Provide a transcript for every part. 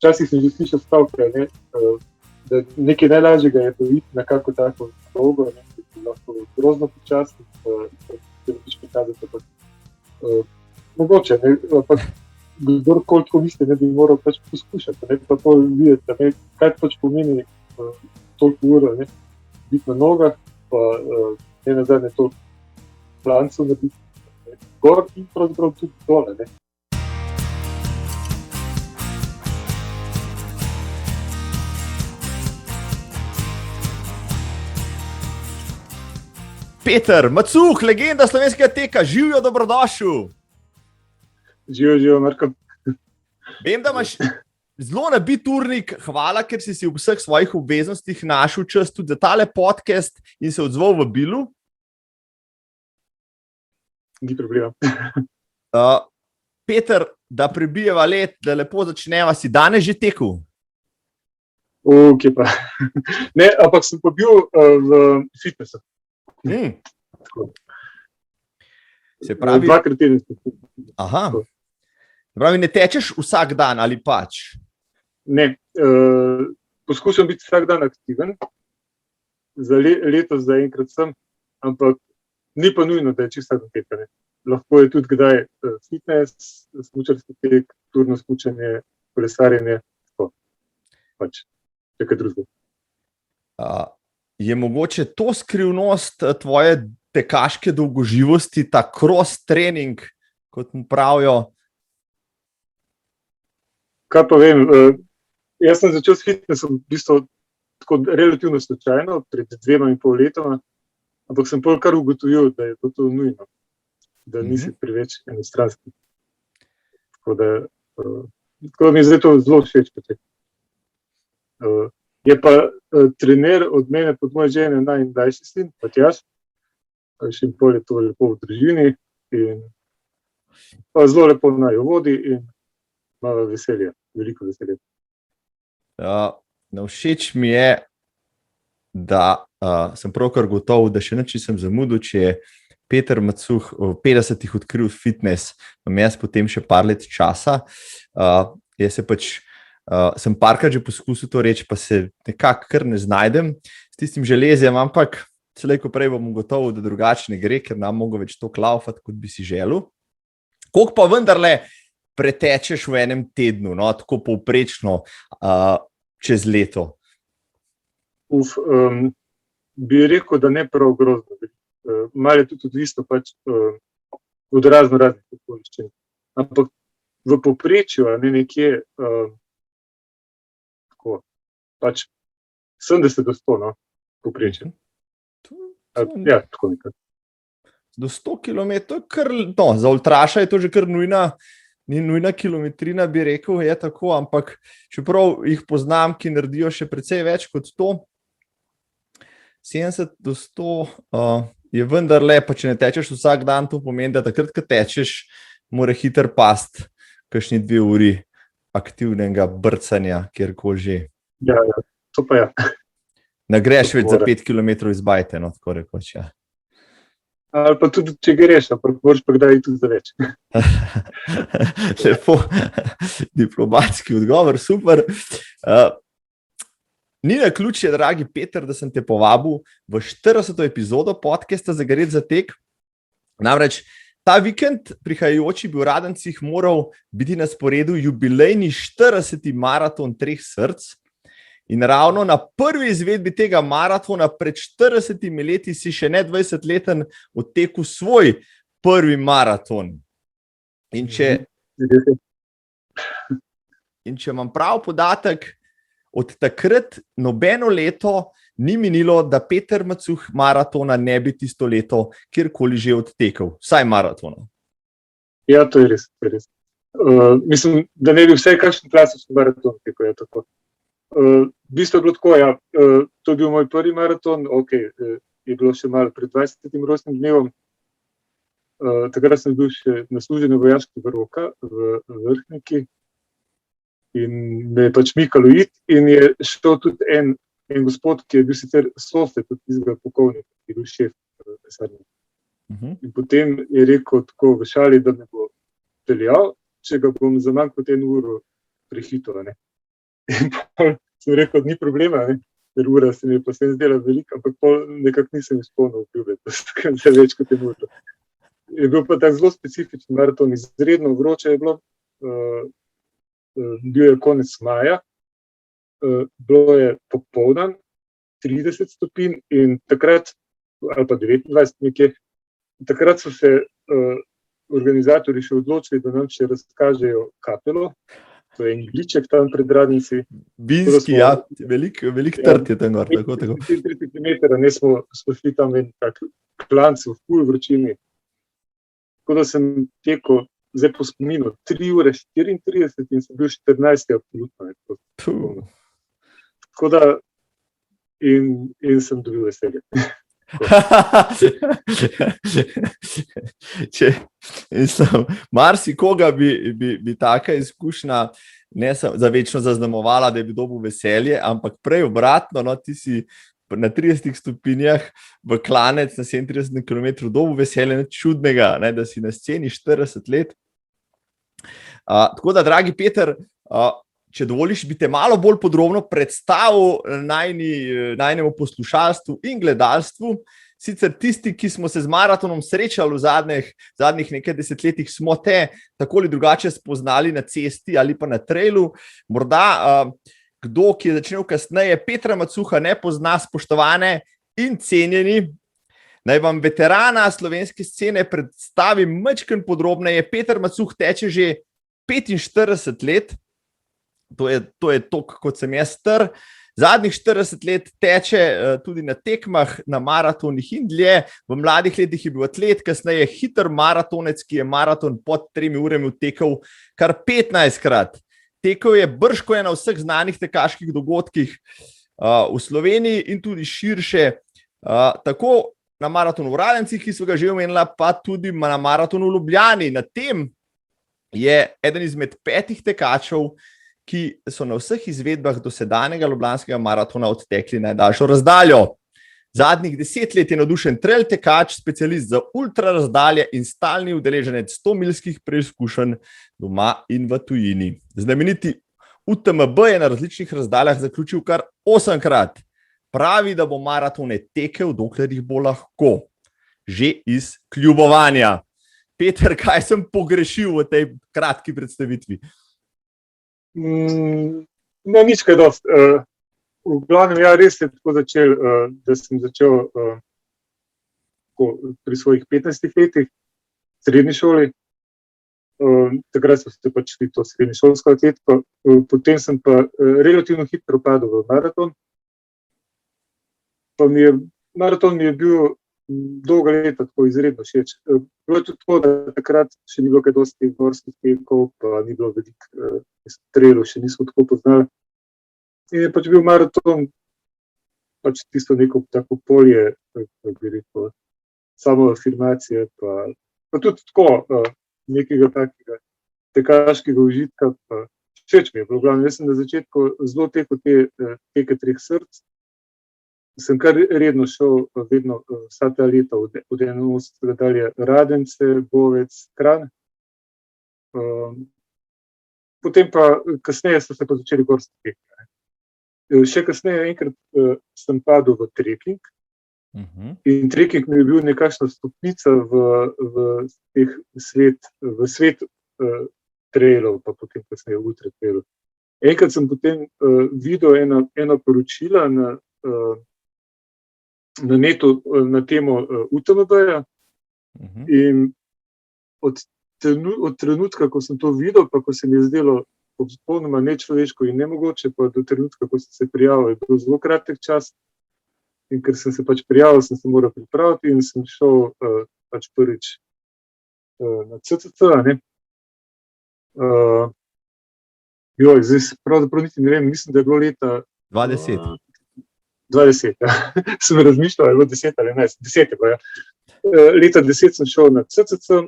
včasih sem že slišal stavke, da nekaj najlažjega je dojiti na kako tako dolgo, ki je lahko grozno počasno, da bi prikazati. Mogoče, ampak kdorkoli tako misli, ne bi moral pač poskušati, ne pa to videti, kaj pač pomeni toliko ur, biti na nogah, pa ne nazadnje toliko plancev narediti gor in pravzaprav tudi dole. Peter Macuh, legenda slovenskega teka, živijo, dobrodošel. Živijo, Marko. Vem, da imaš zelo nabit urnik, hvala, ker si v vseh svojih obveznostih našel čas tudi za tale podcast in se odzval v Bilu. Ni problema. Peter, da prebijeva let, da lepo začneva, si danes že tekel? Ok, pa. Ne, ampak sem pa bil v fitnessu. Se pravi, dvakrat tedensko. Aha. Se pravi, ne tečeš vsak dan ali pač? Ne, poskušam biti vsak dan aktiven. Za letos zaenkrat sem, ampak ni pa nujno, da je čisto vsak dan tekanje. Lahko je tudi kdaj fitness, smučarski tek, turno smučanje, kolesarjenje, pač nekaj drugega. Je mogoče to skrivnost tvoje tekaške dolgoživosti, ta cross trening, kot mu pravijo? Kaj pa vem, jaz sem začel s fitnessom v bistvu tako relativno slučajno, pred 2,5 letoma, ampak sem pol kar ugotovil, da je to nujno, da nisi preveč enostranski. Tako da mi je zdaj to zelo všeč. Je pa trener od mene, pod moje žene, najmlajši sin, Matjaž, še in pol je to lepo v družini in pa zelo lepo naj jo vodi in malo veselje, veliko veselje. Všeč mi je, da sem pravkar gotov, da še nič nisem zamudil, če je Peter Macuh v 50-ih odkril fitness, imam jaz potem še par let časa. Jaz se pač sem parkrat že poskusil to reči, pa se nekako kar ne znajdem s tistim železjem, ampak slej ko prej bom gotovo, da drugače ne gre, ker nam mogo več toliko laufati, kot bi si želel. Koliko pa vendarle pretečeš v enem tednu, no, tako povprečno čez leto? Bi rekel, da ne prav grozno. Malo je tudi odvisno pač od raznih okoliščin. Ampak v povprečju, ne nekje pač 70 do 100, no, povprečje. Ja, tako nekaj. Do 100 kilometrov, no, za ultraša je to že kar nujna kilometrina, bi rekel, je tako, ampak čeprav jih poznam, ki naredijo še precej več kot to, 70 do 100 je vendarle, pa če ne tečeš vsak dan, to pomeni, da takrat, ko tečeš, mora hiter past kakšni 2 uri aktivnega brcanja, kjerkoli že. Ja, to pa ja. Ne greš več za 5 kilometrov iz bajte, no, tako rekoč, ja. Ali pa tudi, če greš, ampak moraš pa kdaj tudi za več. Lepo, diplomatski odgovor, super. Ni naključje, dragi Peter, da sem te povabil v 40. epizodo podcasta Zagoreti za tek. Namreč ta vikend prihajajoči bi v Radencih moral biti na sporedu jubilejni 40. maraton 3 src. In ravno na prvi izvedbi tega maratona pred 40 leti si še ne 20-leten odtekel svoj prvi maraton. In če imam prav podatek, od takrat nobeno leto ni minilo, da Peter Macuh maratona ne bi tisto leto kjerkoli že odtekel, vsaj maratona. Ja, to je res. Mislim, da ne bi vsaj kakšen klasični maraton tekel, je tako. V bistvu je bilo tako, ja, to je bil moj prvi maraton, je bilo še malo pred 20. rojstnim dnevom. Takrat sem bil še naslužen vojaški roka v Vrhniki in me je pač mikalo iti in je šel tudi en gospod, ki je bil sicer sosed od tistega polkovnika, ki je bil šef pisarne. In potem je rekel tako v šali, da me bo peljal, če ga bom za manj kot 1 uro prehitel, ne. In pol sem rekel, ni problema, ne? Ker ura se mi je pa se zdela velika, ampak pol nekako nisem izpolnil obljube, za več kot je možno. Je bil pa tak zelo specifičen maraton, izredno vroče je bilo, bil je konec maja, bilo je popoldan, 30 stopinj in takrat, ali pa 29 nekje, takrat so se organizatorji še odločili, da nam še razkažejo kapelo, to je Ingliček tam pred Radnici. Binski, ja, velik trd je tam gor, tako. 30 km, ne smo šli tam en tak klanc v ful vročini. Tako da sem tekel, zdaj po spominu, 3 ure 34 in sem bil 14. absolutno. Tako da, in sem dobil veselje. Marsikoga bi taka izkušnja ne za večno zaznamovala, da bi dobil veselje, ampak prej obratno, no, ti si na 30 stopinjah v klanec na 37 km dobil veselje, nič čudnega, ne, da si na sceni 40 let. Tako da, dragi Peter, če dovoliš, bi te malo bolj podrobno predstavil najnemu poslušalstvu in gledalstvu. Sicer tisti, ki smo se z maratonom srečali v zadnjih nekaj desetletjih, smo te tako ali drugače spoznali na cesti ali pa na trailu. Morda kdo, ki je začel kasneje, Petra Macuha ne pozna, spoštovane in cenjeni. Naj vam veterana slovenske scene predstavim majčkeno podrobneje. Peter Macuh teče že 45 let. To je toliko, kot sem jaz star. Zadnjih 40 let teče tudi na tekmah, na maratonih in dlje. V mladih letih je bil atlet, kasneje hiter maratonec, ki je maraton pod 3 urami utekel kar 15-krat. Tekel je bržko na vseh znanih tekaških dogodkih v Sloveniji in tudi širše. Tako na maratonu v Radencih, ki so ga že omenila, pa tudi na maratonu v Ljubljani. Na tem je eden izmed 5 tekačev, ki so na vseh izvedbah dosedanjega ljubljanskega maratona odtekli najdaljšo razdaljo. Zadnjih 10 let je navdušen trail tekač, specialist za ultra razdalje in stalni udeleženec 100-milskih preizkušenj doma in v tujini. Znameniti UTMB je na različnih razdaljah zaključil kar 8-krat. Pravi, da bo maratone tekel, dokler jih bo lahko. Že iz kljubovanja. Peter, kaj sem pogrešil v tej kratki predstavitvi? No, nič kaj dost. V glavnem, ja, res je tako začel, da sem začel pri svojih 15 letih v srednji šoli. Takrat so se pač šli to srednješolsko atletiko. Potem sem pa relativno hitro padel v maraton. Maraton mi je bil dolga leta tako izredno všeč. Bilo je tudi tako, da takrat še ni bilo kaj dosti gorskih tekov, pa ni bilo veliko trailov, še nismo tako poznali. In je pač bil maraton pač tisto neko tako polje, kako bi rekel, samoafirmacije, pa tudi tako nekega takega tekaškega užitka, pa všeč mi je bilo. Glavno, jaz sem na začetku zelo tekel teke 3 src. Sem kar redno šel vedno vsa ta leta od 81 dalje Radence, Bovec, Kranj. Potem pa kasneje so se pa začeli gorski teki. Še kasneje enkrat sem padel v trekking. In trekking mi je bil nekakšna stopnica v svet trailov, pa potem kasneje ultra trailov. Enkrat sem potem videl eno poročila na netu na temo UTMB-ja in od trenutka, ko sem to videl, pa ko se mi je zdelo popolnoma nečloveško in nemogoče, pa do trenutka, ko sem se prijavil, je bil zelo kratek čas. In ker sem se pač prijavil, sem se moral pripraviti in sem šel pač prvič na CCC, ne. Zdaj pravzaprav niti ne vem, mislim, da je bilo leta 20. 20, ja. Sem razmišljal, je bilo 10 ali 11, 10 je bilo, ja. Leta 10 sem šel na CCC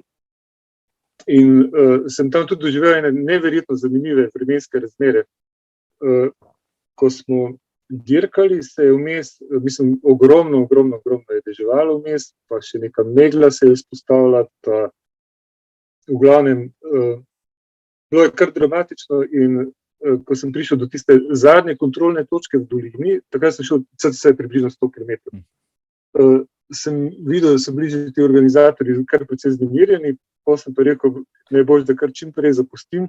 in sem tam tudi doživel ene neverjetno zanimive vremenske razmere. Ko smo dirkali, se je vmes, mislim, ogromno je deževalo vmes, pa še neka megla se je izpostavila, pa v glavnem bilo je kar dramatično in ko sem prišel do tiste zadnje kontrolne točke v dolini, takrat sem šel CC približno 100 km. Sem videl, da so bili ti organizatorji kar precej znemirjeni, pa sem pa rekel, najbolj, da kar čim prej zapustim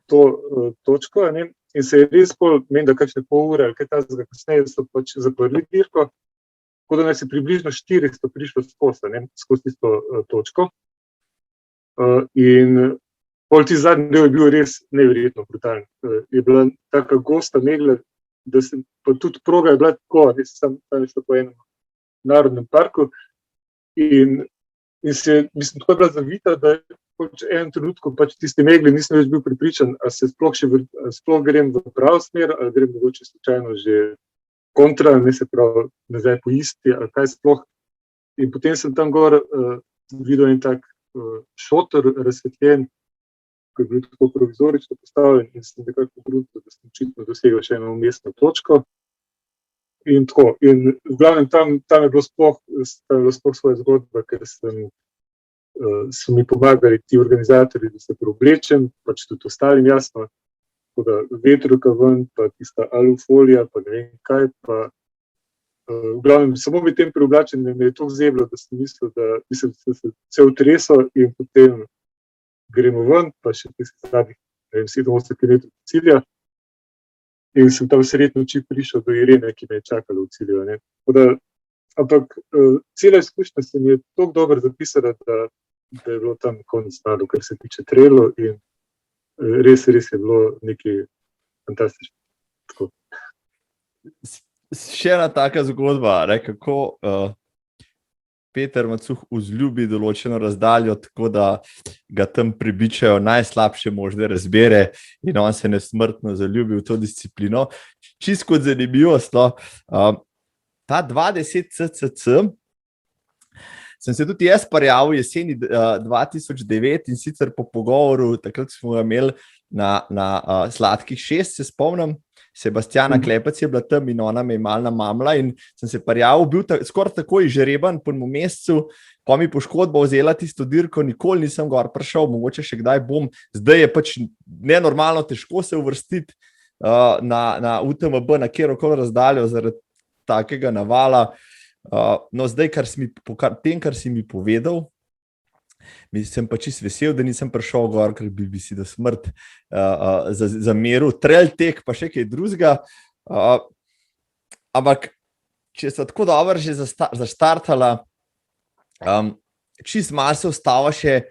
to točko, ne? In se je res meni, da kakšne pol ure ali kaj tazga kasneje so pač zaprli dirko, tako da nas je približno 400 prišlo skozi tisto točko. In pol ti zadnji del je bil res neverjetno brutalen. Je bila taka gosta megla, da se, pa tudi proga je bila tako, tam je šlo po enem narodnem parku in se, mislim, tako je bila zavita, da v enem trenutku pač tiste megli nisem več bil pripričan, a se sploh grem v prav smer, ali grem mogoče slučajno že kontra, ne se prav nazaj po isti, ali kaj sploh. In potem sem tam gor videl en tak šotor razsvetljen, ki je bil tako provizorično postavljen in sem nekako pogledal, da sem očitno dosegel še eno umestno točko. In tako, in v glavnem tam je bilo sploh svoja zgodba, ker so mi pomagali ti organizatorji, da se preoblečem, pač tudi ostalim jasno, tako da vetrovka ven, pa tista alufolija, pa ne vem kaj, pa v glavnem samo med tem preoblačenjem me je to vzeblo, da sem mislil, da sem se vse utresel in potem gremo ven, pa še tistih zadnjih 7-8 km cilja in sem tam sred noči prišel do Irene, ki me je čakala v cilju. Ampak cela izkušnja se mi je toliko dobro zapisala, da je bilo tam konec znano, kar se tiče trailov in res je bilo nekaj fantastično. Še ena taka zgodba, kako Peter Macuh vzljubi določeno razdaljo, tako da ga tam pribičajo najslabše možne razmere in on se nesmrtno zaljubi v to disciplino. Čisto kot zanimivost, ta 20 CCC sem se tudi jaz prijavil jeseni 2009 in sicer po pogovoru, takrat smo imeli na Sladkih 6, se spomnim, Sebastiana Klepec je bila tam in ona me je malo namamla in sem se prijavil, bil skoraj takoj žreben po enem mesecu, pa mi poškodba vzela tisto dirko, nikoli nisem gor prišel, mogoče še kdaj bom, zdaj je pač nenormalno težko se uvrstiti na UTMB, na kjerokoli razdaljo zaradi takega navala. No, zdaj, kar si mi povedal, sem pa čisto vesel, da nisem prišel gor, ker bi si da smrt zameril. Trail tek pa še kaj drugega. Ampak, če sta tako dobro že zaštartala, čisto malo se ostava še,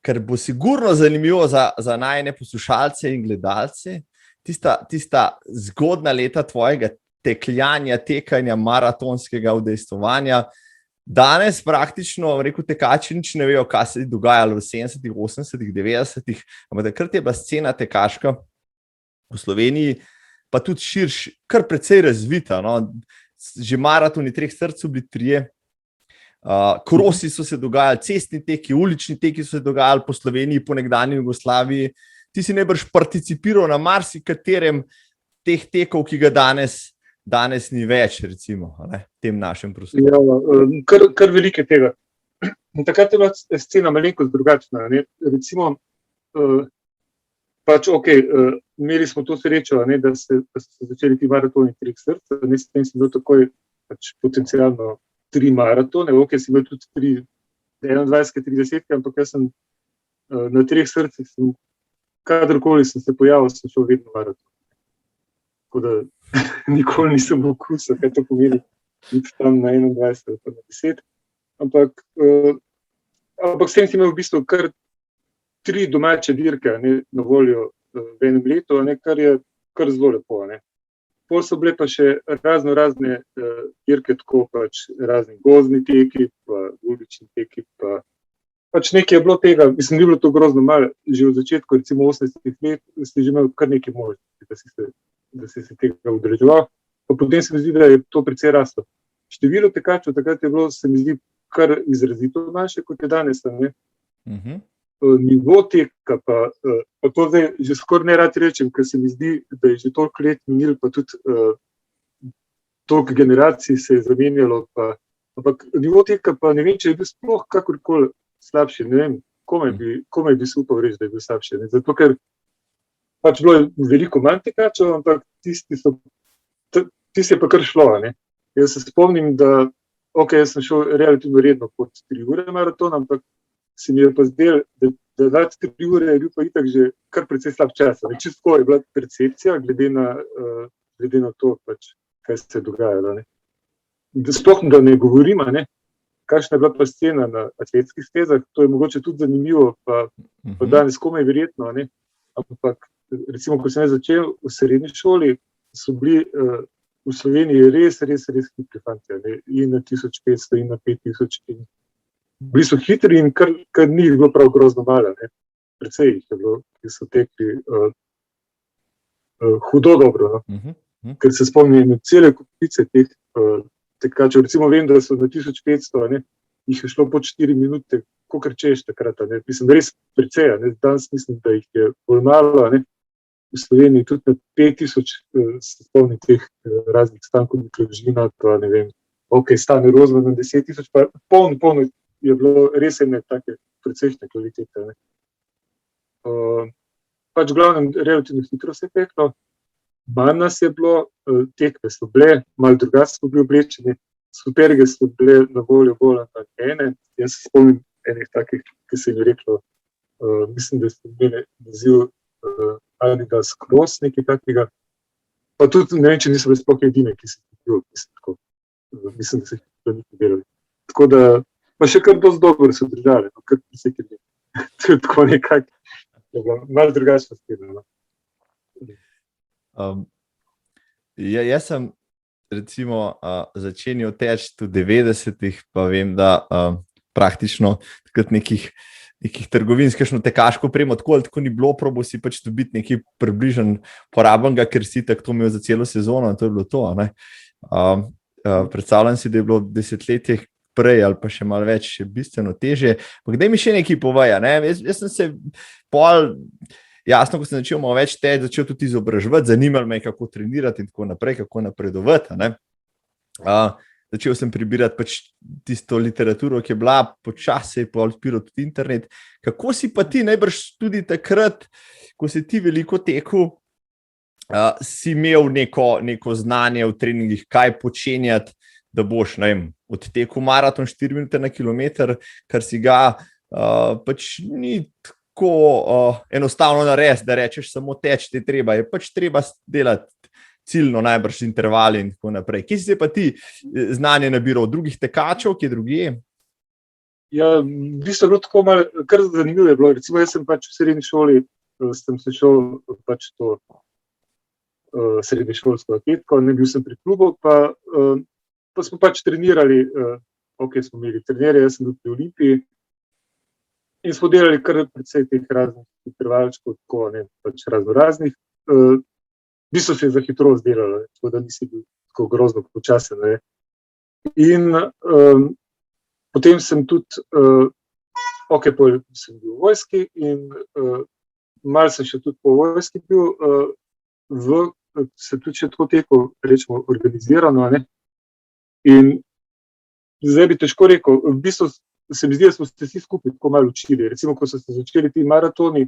ker bo sigurno zanimivo za najine poslušalce in gledalce, tista zgodna leta tvojega tekljanja, tekanja, maratonskega udejstvovanja. Danes praktično, rekel tekači, nič ne vejo, kaj se je dogajalo v 70-ih, 80-ih, 90-ih, ampak takrat je bila scena tekaška v Sloveniji, pa tudi širši, kar precej razvita. No? Že maratoni 3 src so bili 3. Krosi so se dogajali, cestni teki, ulični teki so se dogajali po Sloveniji, po nekdanji Jugoslaviji. Ti si najbrž participiral na marsikaterem teh tekov, ki ga danes ni več, recimo, v tem našem prostoru. Ja, kar veliko tega. Takrat je bila scena malenkost drugačna. Recimo, pač imeli smo to srečo, da so začeli ti maratoni 3 src, s tem sem bil takoj pač potencialno 3 maratone, si imel tudi 21-30, ampak jaz sem na 3 srcih, kadarkoli sem se pojavil, sem šel vedno maraton. Tako da nikoli nisem okusil, kaj to pomeni, biti tam na 21 ali pa na 10. Ampak s tem si imel v bistvu kar 3 domače dirke na voljo v enem letu, kar je kar zelo lepo. Pol so bile pa še razne dirke, tako pač razni gozdni teki, pa ulični teki, pa pač nekaj je bilo tega, mislim, ni bilo to grozno malo, že od začetku, recimo 80 let, si že imel kar nekaj možnosti, da si se tega udeleževal, pa potem se mi zdi, da je to precej raslo. Število tekačev takrat je bilo, se mi zdi, kar izrazito manjše, kot je danes. Nivo teka, pa to zdaj že skoraj ne rad rečem, ker se mi zdi, da je že toliko let minil, pa tudi toliko generacij se je zamenjalo, ampak nivo teka pa ne vem, če je bil sploh kakorkoli slabši, ne vem, komaj bi se upal reči, da je bil slabši. Zato, ker pač bilo je veliko manj tekačev, ampak tisti je pa kar šlo. Ne. Jaz se spomnim, da jaz sem šel relativno redno pod 3 ure maraton, ampak se mi je pa zdel, da nad 3 ure je bil pa itak že kar precej slab čas. Čisto je bila percepcija glede na to, pač, kaj se je dogajalo. Ne. Sploh da ne govorim, ne, kakšna je bila pa scena na atletskih stezah, to je mogoče tudi zanimivo, pa danes komaj verjetno, ne. Ampak recimo, ko sem začel v srednji šoli, so bili v Sloveniji res hitri fantje, in na 1500 in na 5000. Bili so hitri in kar ni bilo prav grozno malo, ne. Precej jih je bilo, ki so tekli hudo dobro. No. Ker se spomnim cele kupice teh tekačev. Recimo vem, da so na 1500, ne, jih je šlo pod 4 minute, kakor češ takrat. Ne. Mislim, da res precej. Ne. Danes mislim, da jih je bolj malo. Ne. V Sloveniji tudi na 5000 se spomnim teh raznih stankovnih družina, pa ne vem, stane Rozman na 10 000, pa polno je bilo res ene take precejšnje kvalitete. Ne. Pač v glavnem relativno hitro se je teklo, manj nas je bilo, tekme so bile, malo drugače smo bili oblečeni, superge so bile na voljo bolj ene. Jaz se spomnim enih takih, ki se jim je reklo, mislim, da so imeli naziv Adidas Cross, nekaj takega. Pa tudi ne vem, če niso bile sploh edine, ki se jih bil, mislim, da se jih tudi niso delali. Tako da, pa še kar dosti dobro so držali, kar vseke dni. To je tako nekako, malo drugačno steno. Jaz sem recimo začenil teči v 90-ih, pa vem, da praktično takrat nekih trgovinskih tekaško opremo tako ni bilo, probal si pač dobiti nekaj približno porabenega, ker si tako to imel za celo sezono in to je bilo to. Ne? Predstavljam si, da je bilo desetletje prej ali pa še malo več, še bistveno težje. Pa kdaj mi še nekaj poveja? Ne? Jaz sem se jasno, ko sem začel malo več teči, začel tudi izobraževati, zanimalo me je, kako trenirati in tako naprej, kako napredovati. Ne? Začel sem prebirati pač tisto literaturo, ki je bila, počasi pa odpiral tudi internet. Kako si pa ti najbrž tudi takrat, ko si ti veliko tekel, si imel neko znanje v treningih, kaj počenjati, da boš, ne vem, odtekel maraton 4 minute na kilometer, kar si ga pač ni tako enostavno narediti, da rečeš samo teči, te treba, je pač treba delati ciljno najbrž intervali in tako naprej. Kje si se pa ti znanje nabiral od drugih tekačev, kje drugje? Ja, v bistvu je bilo tako malo, kar zanimivo je bilo. Recimo, jaz sem pač v srednji šoli, sem se šel pač to srednješolsko atletiko, ne bil sem pri klubu, pa smo pač trenirali, smo imeli trenerje, jaz sem bil pri Olimpiji in smo delali kar precej teh raznih intervalčkov, tako, ne, pač raznih. V bistvu se je za hitrost delalo, tako da nisi bil tako grozno počasen. Ne. In potem sem tudi, sem bil v vojski in malo sem še tudi po vojski bil, se tudi še tako tekel, rečemo, organizirano. Ne. In zdaj bi težko rekel, v bistvu se mi zdi, da smo se vsi skupaj tako malo učili. Recimo, ko so se začeli ti maratoni,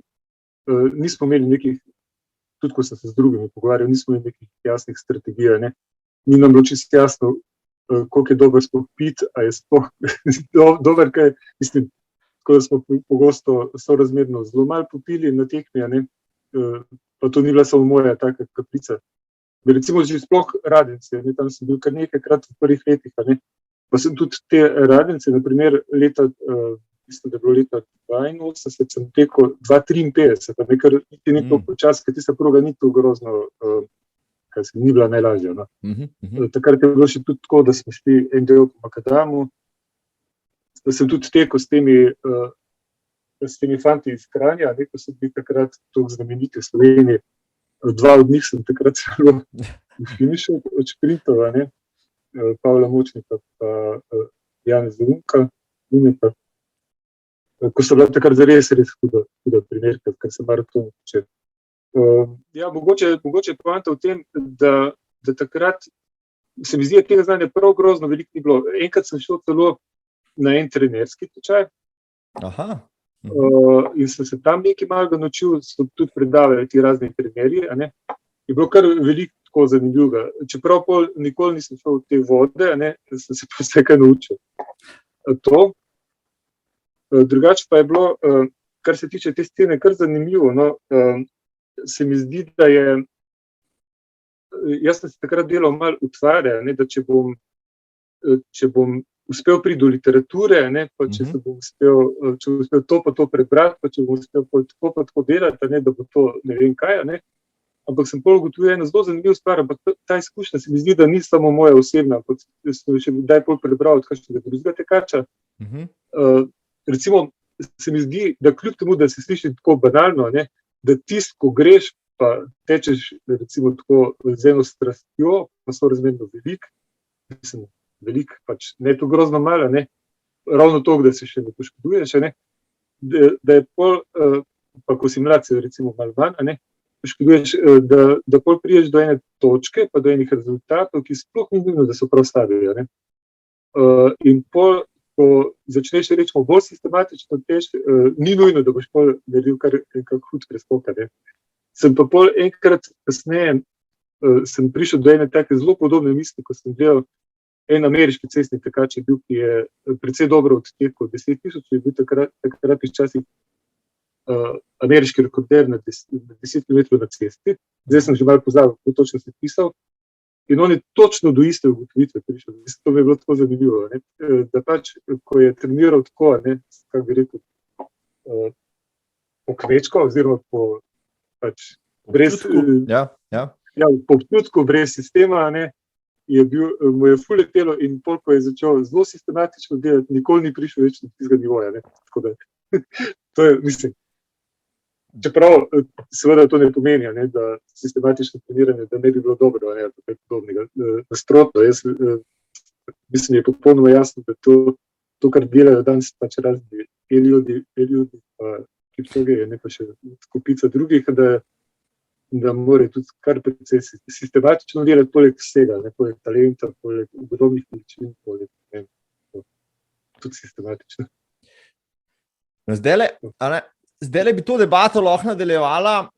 nismo imeli nekih, tudi ko sem se z drugimi pogovarjal, nismo imeli nekih jasnih strategij. Ne. Ni nam bilo čisto jasno, koliko je dober sploh piti, a je sploh dober, kaj, mislim, tako da smo pogosto sorazmerno zelo malo popili na tekmi, ne. Pa to ni bila samo moja taka kaprica. Recimo že sploh Radence, ne, tam sem bil kar nekajkrat v prvih letih, ne. Pa sem tudi te Radence, naprimer leta, mislim, da je bilo leta 82, sem tekel 2:53, pa nekaj ni toliko počas, ker tista proga ni to grozno, ni bila najlažja. No. Takrat je bilo še tudi tako, da smo šli en del po Makadamu, da sem tudi tekel s temi fanti iz Kranja, ko so bili takrat toliko znameniti v Sloveniji. 2 od njih sem takrat celo v finišu od šprintov, Pavla Močnika pa Janeza Uneka, ko so bila takrat res huda primerka, kar se maraton tiče. Ja, mogoče je poanta v tem, da takrat se mi zdi, da tega znanja prav grozno veliko ni bilo. Enkrat sem šel celo na en trenerski tečaj. Aha. In sem se tam nekaj malega naučil, so tudi predavali ti razni primeri, a ne. Je bilo kar veliko tako zanimljivega. Čeprav nikoli nisem šel v te vode, a ne, sem se pa vse kaj naučil. To. Drugače pa je bilo, kar se tiče te scene, kar zanimivo. No, se mi zdi, da je, jaz sem se takrat delal malo utvarja, ne, da če bom uspel priti do literature, ne, pa če bom uspel to pa to prebrati, pa če bom uspel tako pa tako delati, ne, da bo to ne vem kaj, ne. Ampak sem pol ugotovil eno zelo zanimivo stvar, ampak ta izkušnja se mi zdi, da ni samo moja osebna, ampak sem še kdaj pol prebral od kakšnega drugega tekača. Recimo, se mi zdi, da kljub temu, da se sliši tako banalno, ne, da tisto, ko greš, pa tečeš recimo tako z eno strastjo, pa so razmerno veliko, mislim, veliko, pač ne to grozno malo, ne, ravno toliko, da se še ne poškoduješ, ne, da je pol, pa ko si mlad, se recimo malo manj, ne, poškoduješ, da pol priješ do ene točke, pa do enih rezultatov, ki sploh ni nujno, da so prav stavijo, ne. In pol, ko začneš rečemo bolj sistematično teč, ni nujno, da boš pol naredil kar hud preskok, ne. Sem pa pol enkrat kasneje, sem prišel do ene take zelo podobne misli, ko sem gledal en ameriški cestni tekač je bil, ki je precej dobro odtekel 10.000, je bil takrat včasih ameriški rekorder na 10 km na cesti. Zdaj sem že malo pozabil, kako točno se pisal. In on je točno do iste ugotovitve prišel. To mi je bilo tako zanimivo, ne? Da pač, ko je treniral tako, ne, kako bi rekel, po kmečko, oziroma po pač brez po občutku, brez sistema, ne, mu je ful letelo in pol, ko je začel zelo sistematično delati, nikoli ni prišel več do tistega nivoja, ne. Tako da, to je, mislim, čeprav seveda to ne pomeni, ne, da sistematično treniranje, da ne bi bilo dobro, ne, ali podobnega. Nasprotno, jaz mislim, je popolnoma jasno, da to, kar delajo danes pač razni Eliudi, pa Kipchoge, ne pa še skupica drugih, da more tudi kar precej sistematično delati poleg vsega, ne, poleg talenta, poleg ogromnih količin, poleg, ne, tudi sistematično. No, zdajle bi to debato lahko nadaljevala,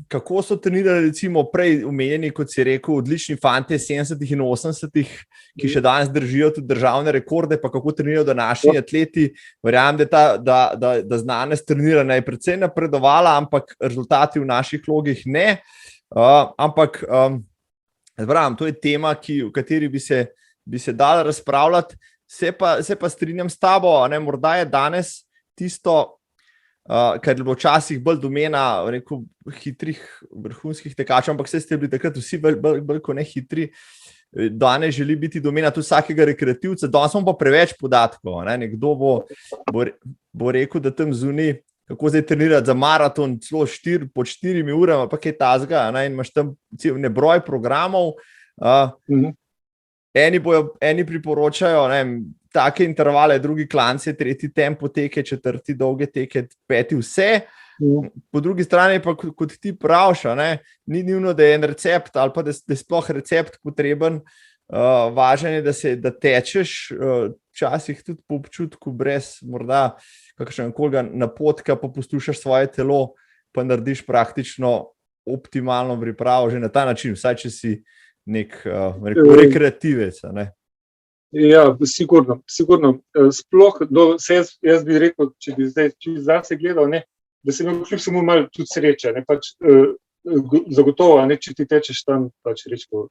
kako so trenirali recimo prej omenjeni, kot si rekel, odlični fantje 70. in 80. ki še danes držijo tudi državne rekorde, pa kako trenirajo današnji atleti. Verjamem, da znanost treniranja je precej napredovala, ampak rezultati v naših logih ne. Ampak to je tema, v kateri bi se dalo razpravljati. Se pa strinjam s tabo, ne, morda je danes tisto, kar je bilo včasih bolj domena rekel, hitrih vrhunskih tekačev, ampak vse ste bili takrat vsi bolj ko ne hitri. Danes želi biti domena tudi vsakega rekreativca, danes imamo pa preveč podatkov. Ne? Nekdo bo rekel, da tam zunaj, kako zdaj trenirati za maraton, celo pod 4 urami, pa kaj tazga, ne? In imaš tam cel nebroj programov. Eni priporočajo, ne, take intervale, drugi klance, tretji tempo teke, četrti dolge teke, peti vse. Po drugi strani pa, kot ti praviš, ni nujno, da je en recept ali pa da je sploh recept potreben. Važno je, da tečeš, včasih tudi po občutku, brez morda kakšnega napotka, pa poslušaš svoje telo, pa narediš praktično optimalno pripravo že na ta način, vsaj če si nek rekreativec. Ne? Ja, sigurno. Sploh, jaz bi rekel, če bi zdaj zase gledal, ne, da se imel kljub samo malo tudi sreče, ne, pač zagotovo, ne, če ti tečeš tam, pač rečko,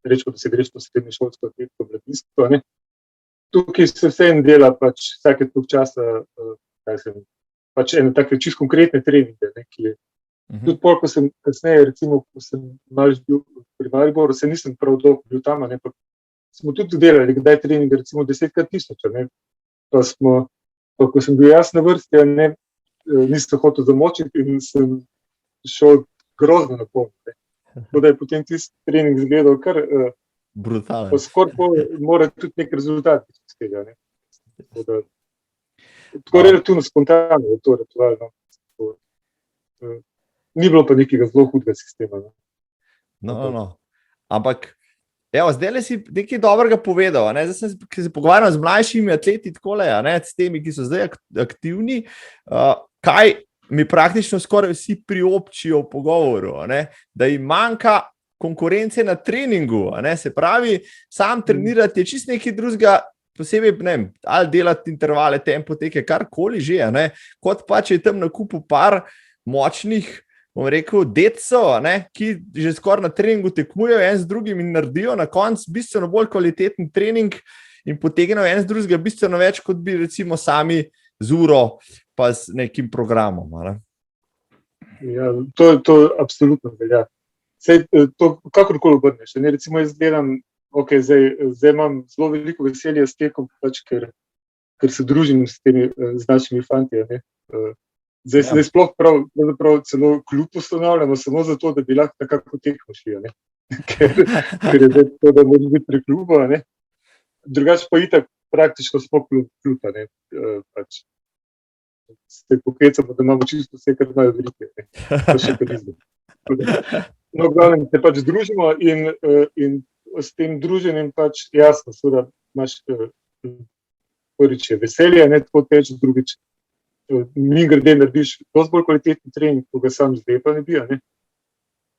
da se greš po srednješolsko atletiko, mladinsko, ne, tukaj se vsem dela pač vsake toliko časa, pač ene take čisto konkretne treninge, ne, ki je. Tudi pol, ko sem kasneje, recimo, ko sem malo bil pri Mariboru, se nisem prav dolgo bil tam, ne, pa smo tudi delali, kdaj trening, recimo 10x1000, ne, pa ko sem bil jaz na vrsti, ne, nisem hotel zamočiti in sem šel grozno na polno, ne. Tako da je potem tisti trening izgledal kar brutalen. Pa skoraj mora tudi nek rezultat iz tega, ne. Tako relativno spontano je to ritualno. Ni bilo pa nekega zelo hudega sistema. No. Ampak Evo, zdaj si nekaj dobrega povedal. Ne? Zdaj se pogovarjam z mlajšimi atleti, takole, s temi, ki so zdaj aktivni. Kaj mi praktično skoraj vsi priobčijo v pogovoru, da jim manjka konkurence na treningu. Se pravi, sam trenirati je čist nekaj drugega, posebej ali delati intervale, tempo teke, karkoli že, kot pa če je tam na kupu par močnih, bom rekel, detcev, ki že skoraj na treningu tekmujejo en z drugim in naredijo na koncu bistveno bolj kvaliteten trening in potegnejo en z drugega bistveno več, kot bi recimo sami z uro pa z nekim programom. Ja, to absolutno velja. Sej, to kakorkoli obrneš. Recimo jaz gledam, zdaj imam zelo veliko veselja s tekom, ker se družim s temi našimi fanti. Zdaj sploh prav celo klub ustanavljamo samo zato, da bi lahko nekako tekmo šli. Ker je zdaj to, da moraš biti pri klubu. Drugače pa itak praktično smo klub. Pač se pokecamo, da imamo čisto vse, kar imajo velike. To še turizem. No, glavnem se pač družimo in s tem druženjem pač jasno, seveda imaš prvič je veselje, tako teč, drugič mimogrede narediš dosti bolj kvalitetni trening, ko ga sam zdaj pa ne bi.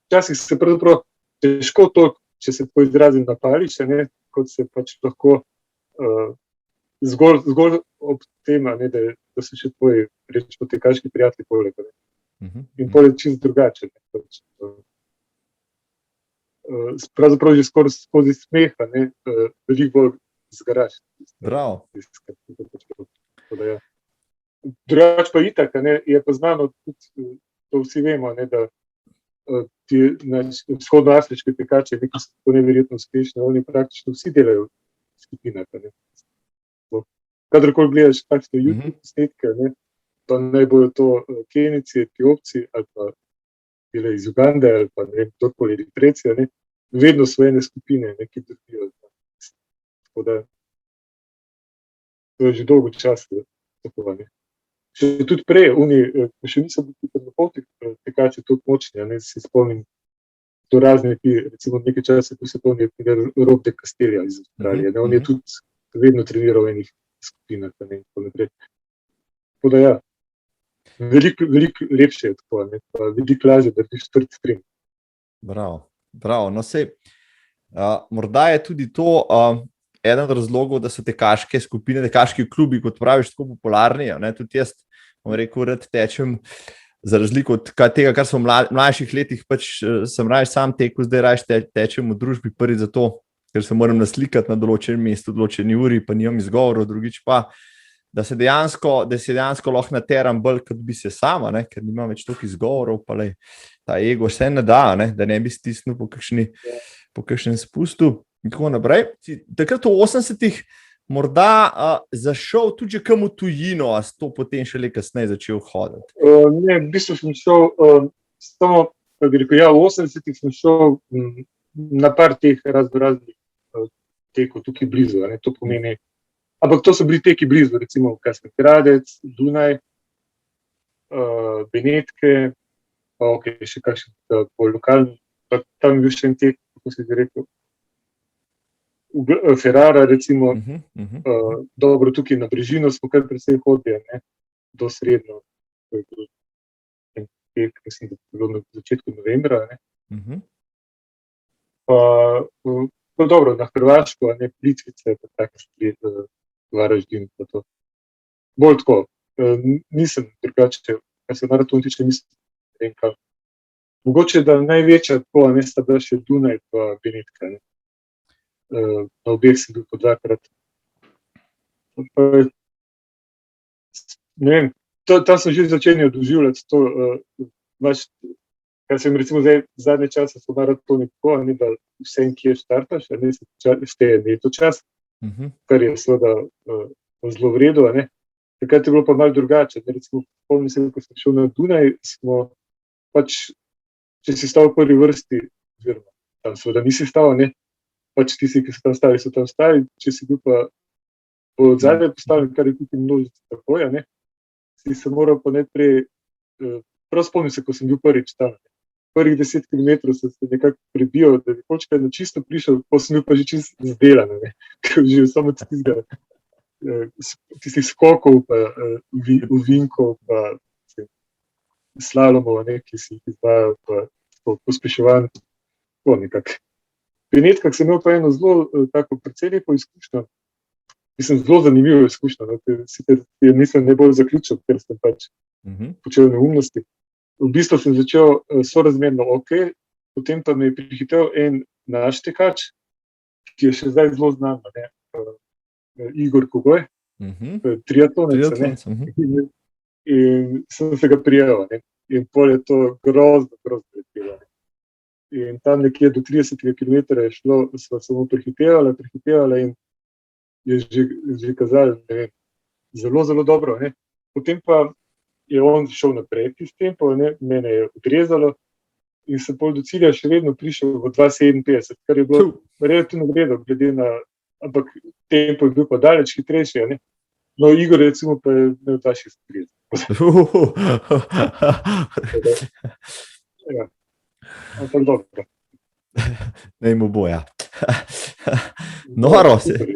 Včasih se pravzaprav težko toliko, če se tako izrazim, napališ, kot se pač lahko zgolj ob tem, da so še tvoji tekaški prijatelji poleg. In poleg čist drugače. Pravzaprav že skoraj skozi smeha, veliko bolj zgaraš. Bravo. Drugače pa itak, je pa znano, tudi to vsi vemo, da ti vzhodnoafriški tekači so neverjetno uspešni, oni praktično vsi delajo v skupinah. Kadarkoli gledaš kakšne YouTube posnetke, pa naj bojo to Kenijci, Etiopci ali pa bile iz Ugande ali pa ne vem, kdorkoli Eritrejci, vedno so ene skupine, ki držijo. Tako da to je že dolgo čas tako. Še tudi prej, še niso bili temnopolti tekači toliko močni, si spomnim to razne, recimo nekaj časa, ko se pomni Rob de Castella iz Avstralije. On je tudi vedno treniral v enih skupinah. Tako da ja, veliko lepše je tako, veliko lažje, da biš trd trening. Bravo. No, sej, morda je tudi to eden od razlogov, da so tekaške skupine, tekaški klubi, kot praviš, tako popularni. Tudi jaz, bom rekel, rad tečem, za razliko od tega, kar sem v mlajših letih, pač sem raje sam tekel, zdaj raje tečem v družbi, prvi zato, ker se moram naslikati na določenem mestu, določeni uri, pa nimam izgovorov, drugič pa, da se dejansko lahko nateram bolj, kot bi se sama, ker nimam več toliko izgovorov, pa ta ego se ne da, da ne bi stisnil po kakšnem spustu in tako naprej. Takrat v 80-ih morda zašel tudi že kam v tujino, a si to potem šele kasneje začel hoditi? Ne, v bistvu sem šel samo, v 80-ih sem šel na par teh raznih tekov tukaj blizu, to pomeni, ampak to so bili teki blizu, recimo Kašmir Gradec, Dunaj, Benetke, pa še kakšen bolj lokalni, pa tam je bil še en tek, kako si bi rekel, Ferrara, recimo, dobro, tukaj na Brežino smo kar precej hodili, do srednjo, en tek, mislim, da je bilo na začetku novembra, pa dobro, na Hrvaško, Plitvice, pa take stvari, Varaždin, pa to. Bolj tako, nisem drugače, kar se maraton tiče, nisem kaj. Mogoče, da največja tako mesta bila še Dunaj pa Benetka. Na obeh sem bil po dvakrat. Ne vem, tam sem že začenjal doživljati to, kar sem recimo zdaj zadnje čase so maratoni tako, da vse in kje štartaš, se šteje neto čas, kar je seveda zelo v redu. Takrat je bilo pa malo drugače. Recimo, spomnim se, ko sem šel na Dunaj, smo pač, če si stal v prvi vrsti, oziroma tam seveda nisi stal, pač tisti, ki so tam stali, če si bil pa od zadnje postavljen, kar je tudi množica takoj, si se moral pa najprej, prav spomnim se, ko sem bil prvič tam, prvih 10 km sem se nekako prebijal, da bi počkaj na čisto prišel, pa sem bil pa že čisto zdelan, ker že samo tistih skokov, pa ovinkov, pa slalomov, ki si jih izvajal, pa pospeševanj, tako nekako. Pri netkah sem imel pa eno zelo tako precej lepo izkušnjo, mislim, zelo zanimivo izkušnjo, sicer nisem najbolj zaključil, ker sem pač počel neumnosti. V bistvu sem začel sorazmerno ok, potem pa me je prihitel en naš tekač, ki je še zdaj zelo znan, Igor Kogoj, triatlonec, in sem se ga prijel, in pol je to grozno letelo. In tam nekje do 30 km je šlo, sva samo prehitevala in je že kazalo, zelo, zelo dobro. Potem pa je on šel naprej s tempom, mene je odrezalo in sem pol do cilja še vedno prišel v 2:57, kar je bilo relativno vredno, glede na, ampak tempo je bil pa daleč hitrejši, No, Igor recimo pa je imel ta 36. Ja, ampak dobro. Ne mu boja. Noro se.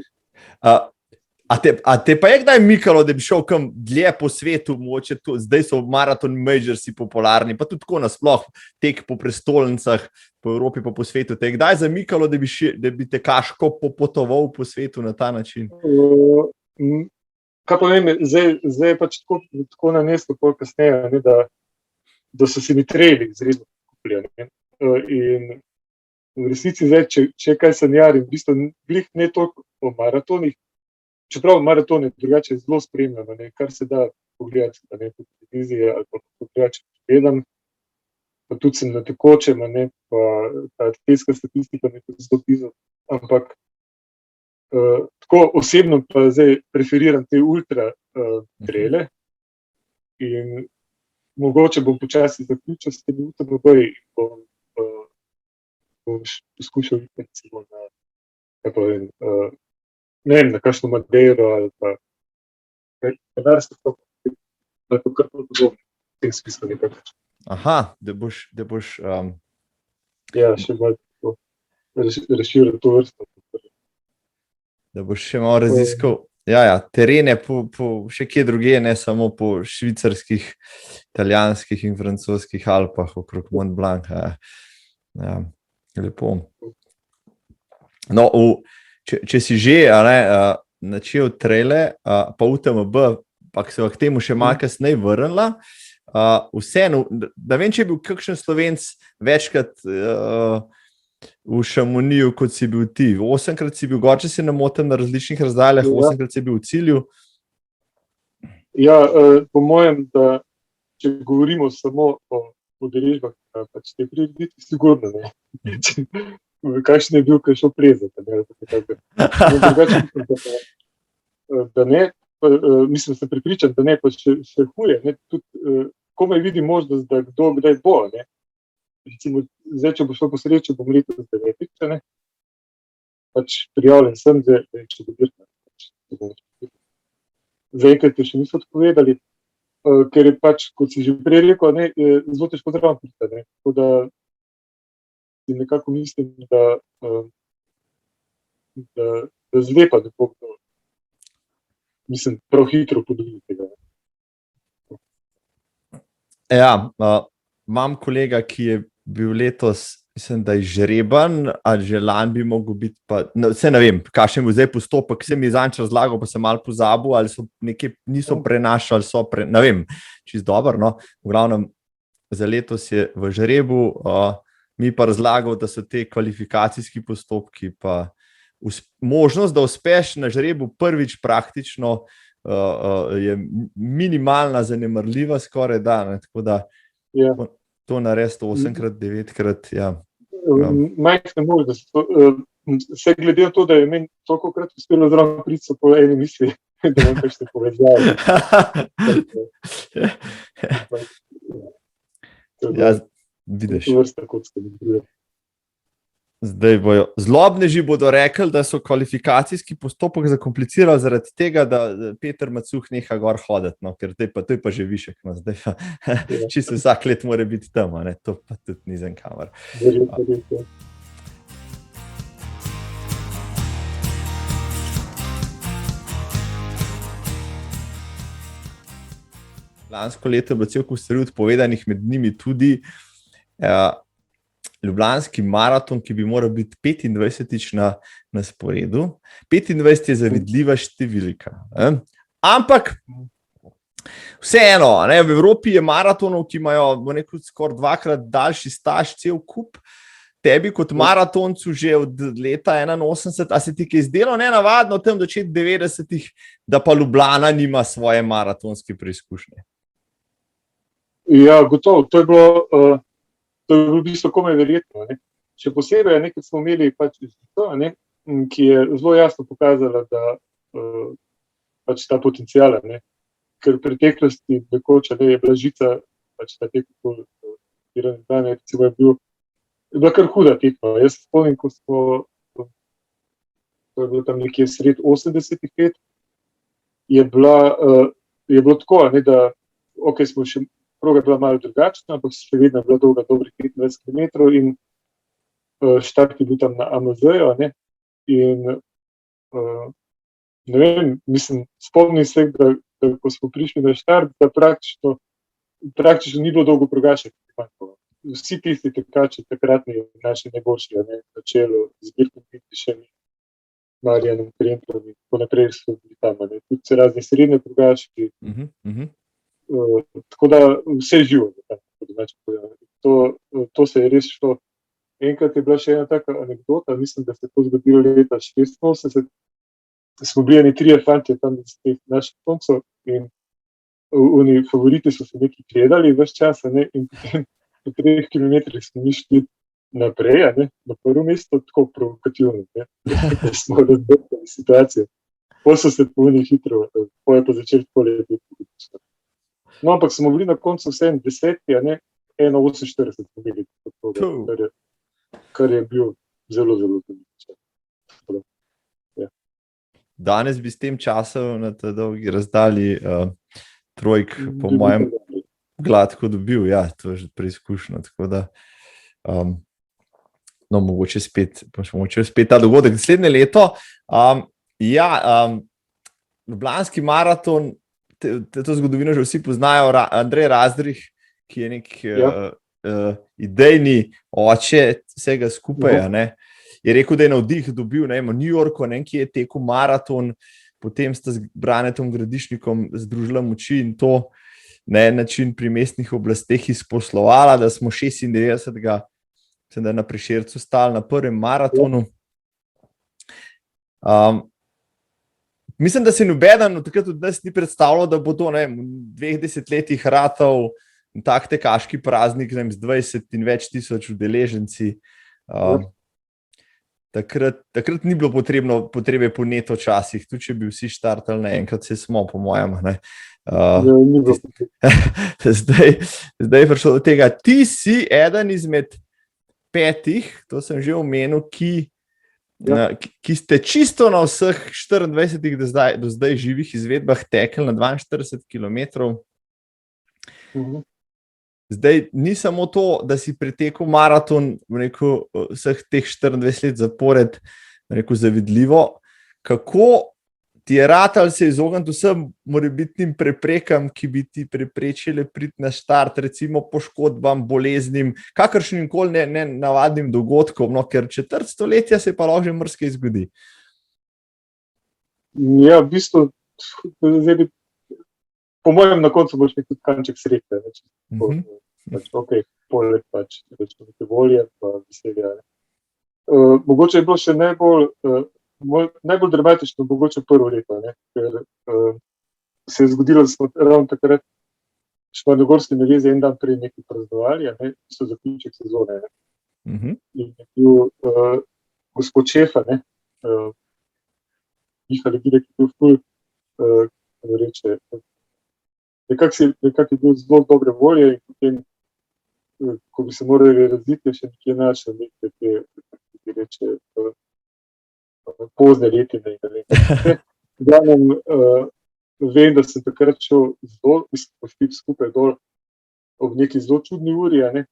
A te pa je kdaj mikalo, da bi šel kam dlje po svetu, mogoče zdaj so maraton majorsi popularni, pa tudi tako nasploh tek po prestolnicah, po Evropi pa po svetu. Te je kdaj zamikalo, da bi tekaško popotoval po svetu na ta način? Kaj pa vem, zdaj je pač tako naneslo pol kasneje, da so se mi treli izredno kupili. In v resnici zdaj, če kaj sanjarim, v bistvu glih ne toliko o maratonih, čeprav maraton je drugače zelo spremljeno, kar se da pogledati po televiziji ali pa drugače gledam, pa tudi sem na tekočem, pa ta atletska statistika me tudi zelo blizu, ampak tako osebno pa zdaj preferiram te ultra trele in mogoče bom počasi zaključil s temi UTMB-ji in bom poskušal videti celo na kakšno Madeiro ali pa Kanarsko, ali pa kar podobno v tem smislu nekako. Aha, da boš Ja, še malo razširil to vrsto. Da boš še malo raziskal terene še kje drugje, ne samo po švicarskih, italijanskih in francoskih Alpah okrog Mont Blanc. Ja, lepo. No, če si že načel trele, pa UTMB, pa se k temu še malo kasneje vrnila, vseeno, da vem, če je bil kakšen Slovenc večkrat v Šamoniju, kot si bil ti. 8-krat si bil gor, če si ne motim, na različnih razdaljah, 8-krat si bil v cilju. Ja, po mojem, da če govorimo samo o udeležbah, pač te prireditve, sigurno ne. Kakšen je bil, kaj šel prezati. Drugače mislim, da ne, mislim, sem pripričan, da ne, pa še huje. Komaj vidi možnost, da kdo kdaj bo. Recimo, zdaj, če bo šlo po sreči, bom letos 9. Pač prijavljen sem, če bo dirka. Zaenkrat je še niso odpovedali, ker je pač, kot si že prej rekel, zelo težko zraven priti. Tako da si nekako mislim, da zlepa, da bo mislim, prav hitro podobi tega. Ja, imam kolega, ki je bil letos, mislim, da je žreban, ali že lani bi mogel biti, pa vse ne vem, kakšen je bil zdaj postopek, se mi je zanj razlagal, pa sem malo pozabil, ali so nekaj niso prenašali, ne vem, čisto dobro, no. V glavnem, za letos je v žrebu, mi pa razlagal, da so te kvalifikacijski postopki, pa možnost, da uspeš na žrebu prvič praktično, je minimalna, zanemarljiva skoraj da, tako da to narediti 8-krat, 9-krat, ja. Majhne možnosti. Vse glede na to, da je meni tolikokrat uspelo zraven priti, so po eni misli, da imam kakšne povezave. Ja, vidiš. To vrsta kot ste mi druge. Zdaj bojo zlobneži bodo rekli, da so kvalifikacijski postopek zakomplicirali zaradi tega, da Peter Macuh neha gor hoditi, no, ker to je pa že višek. No, zdaj pa, če se vsak let mora biti tam, ne, to pa tudi ni za kamor. Verjetno. Lansko leto je bilo cel kup stvari odpovedanih, med njimi tudi Ljubljanski maraton, ki bi moral biti 25. na sporedu. 25 je zavidljiva številka. Ampak vseeno, ne, v Evropi je maratonov, ki imajo skoraj dvakrat daljši staž, cel kup. Tebi kot maratoncu že od leta 81, a se ti je zdelo nenavadno tam začeti 90-ih, da pa Ljubljana nima svoje maratonske preizkušnje? Ja, gotovo. To je bilo v bistvu komaj verjetno. Ne. Še posebej, nekaj smo imeli pač to, ne, ki je zelo jasno pokazala, da pač ta potencial, ne, ker v preteklosti nekoč, je bila Žica, pač ta tekmo, recimo je bila kar huda tekma. Jaz se spomnim, ko to je bilo tam nekje sred 80-ih let, je bilo tako, ne, da smo še proga je bila malo drugačna, ampak še vedno je bila dolga dobrih 25 km in štart je bil tam na AMZ-ju, ne, in ne vem, mislim, spomnim se, da ko smo prišli na štart, da praktično ni bilo dolgo progašek. Vsi tisti tekači takratni naši najboljši, ne, na čelu z Dirkom Pittišem, Marijanom Kremplom in tako naprej so bili tam, ne, tudi se razni srednje progaški. Tako da vse živo. To se je res šlo. Enkrat je bila še ena taka anekdota, mislim, da se je to zgodilo leta 86. Smo bili eni 3 fantje tam iz teh naših koncev in oni favoriti so se nekaj gledali ves čas, ne, in potem po 3 kilometrih smo išli naprej, ne, na prvo mesto, tako provokativno, ne, da smo razbrali situacijo. Potem so se povini hitro, potem je pa začeli tako lepo. No, ampak smo bili na koncu vse 10, a ne 1,48 smo bili, kar je bil zelo, zelo zanimivo. Ja. Danes bi s tem časom na tej dolgi razdalji trojk, po mojem, gladko dobil, ja, to je že preizkušnjo, tako da no, mogoče spet ta dogodek. Naslednje leto, Ljubljanski maraton, to zgodovino že vsi poznajo, Andrej Razdrih, ki je nek idejni oče vsega skupaj, ne, je rekel, da je navdih dobil, ne, v New Yorku, ne, ki je tekel maraton, potem sta z Branetom Gradišnikom združila moči in to na način pri mestnih oblasteh izposlovala, da smo 96. Mislim, da na Prešercu stali na prvem maratonu. Mislim, da se nobeden takrat od nas ni predstavljal, da bo to, ne vem, v 2 desetletjih ratal tak tekaški praznik, ne vem, z 20 in več tisoč udeleženci. Takrat ni bilo potrebe po neto časih, tudi če bi vsi štartali naenkrat, se smo, po mojem. Zdaj je prišlo do tega. Ti si eden izmed 5, to sem že omenil, ki ste čisto na vseh 24 do zdaj živih izvedbah tekli na 42 km. Zdaj, ni samo to, da si pretekel maraton vseh teh 24 let zapored, zavidljivo. Kako ti je ratalo se izogniti vsem morebitnim preprekam, ki bi ti preprečile priti na štart, recimo poškodbam, boleznim, kakršnim koli nenavadnim dogodkom, no, ker četrt stoletja se pa lahko že marsikaj zgodi. Ja, v bistvu, po mojem na koncu boš nekaj kanček srečne. Poleg pač neke volje pa veselja. Mogoče je bilo še najbolj dramatično, mogoče prvo leto, ne, ker se je zgodilo, da smo ravno takrat Šmarnogorske naveze en dan prej nekaj praznovali, ne, so zaključek sezone. Ne. In je bil gospod šefa, ne, Miha Legide, ki je bil ful, reče, nekak je bil zelo dobre volje in potem, ko bi se morali raziti, še nekje našel nekaj te mogoče pozne letine in ne vem. Vem, da sem takrat šel zelo, mislim, skupaj dol ob neki zelo čudni uri, a ne.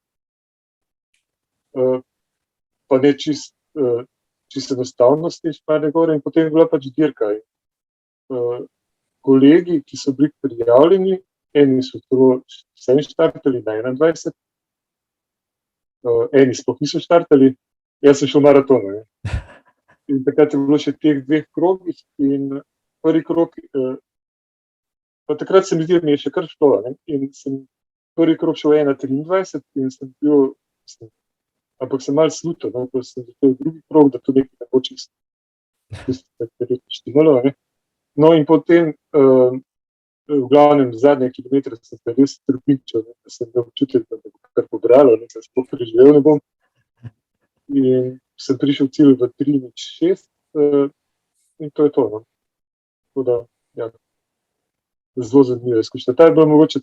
Pa ne čist enostavno s te Šmarne gore in potem je bila pač dirka. Kolegi, ki so bili prijavljeni, eni so to vsem štartali na 21, eni sploh niso štartali, jaz sem šel maratonu. Ne. In takrat je bilo še teh 2 krogih in prvi krog, pa takrat se mi zdi, da mi je še kar šlo, ne. In sem prvi krog šel 1:23 in sem bil, ampak sem malo slutil, no, ko sem začel drugi krog, da to nekaj ne bo čisto, kar je štimalo, ne. No in potem, v glavnem zadnje kilometre sem se res trpičil, da sem imel občutek, da me bo kar pobralo, da sem sploh preživel ne bom. In sem prišel v cilj v 3:06 in to je to, no. Tako da, ja, zelo zanimiva izkušnja. Ta je bila mogoče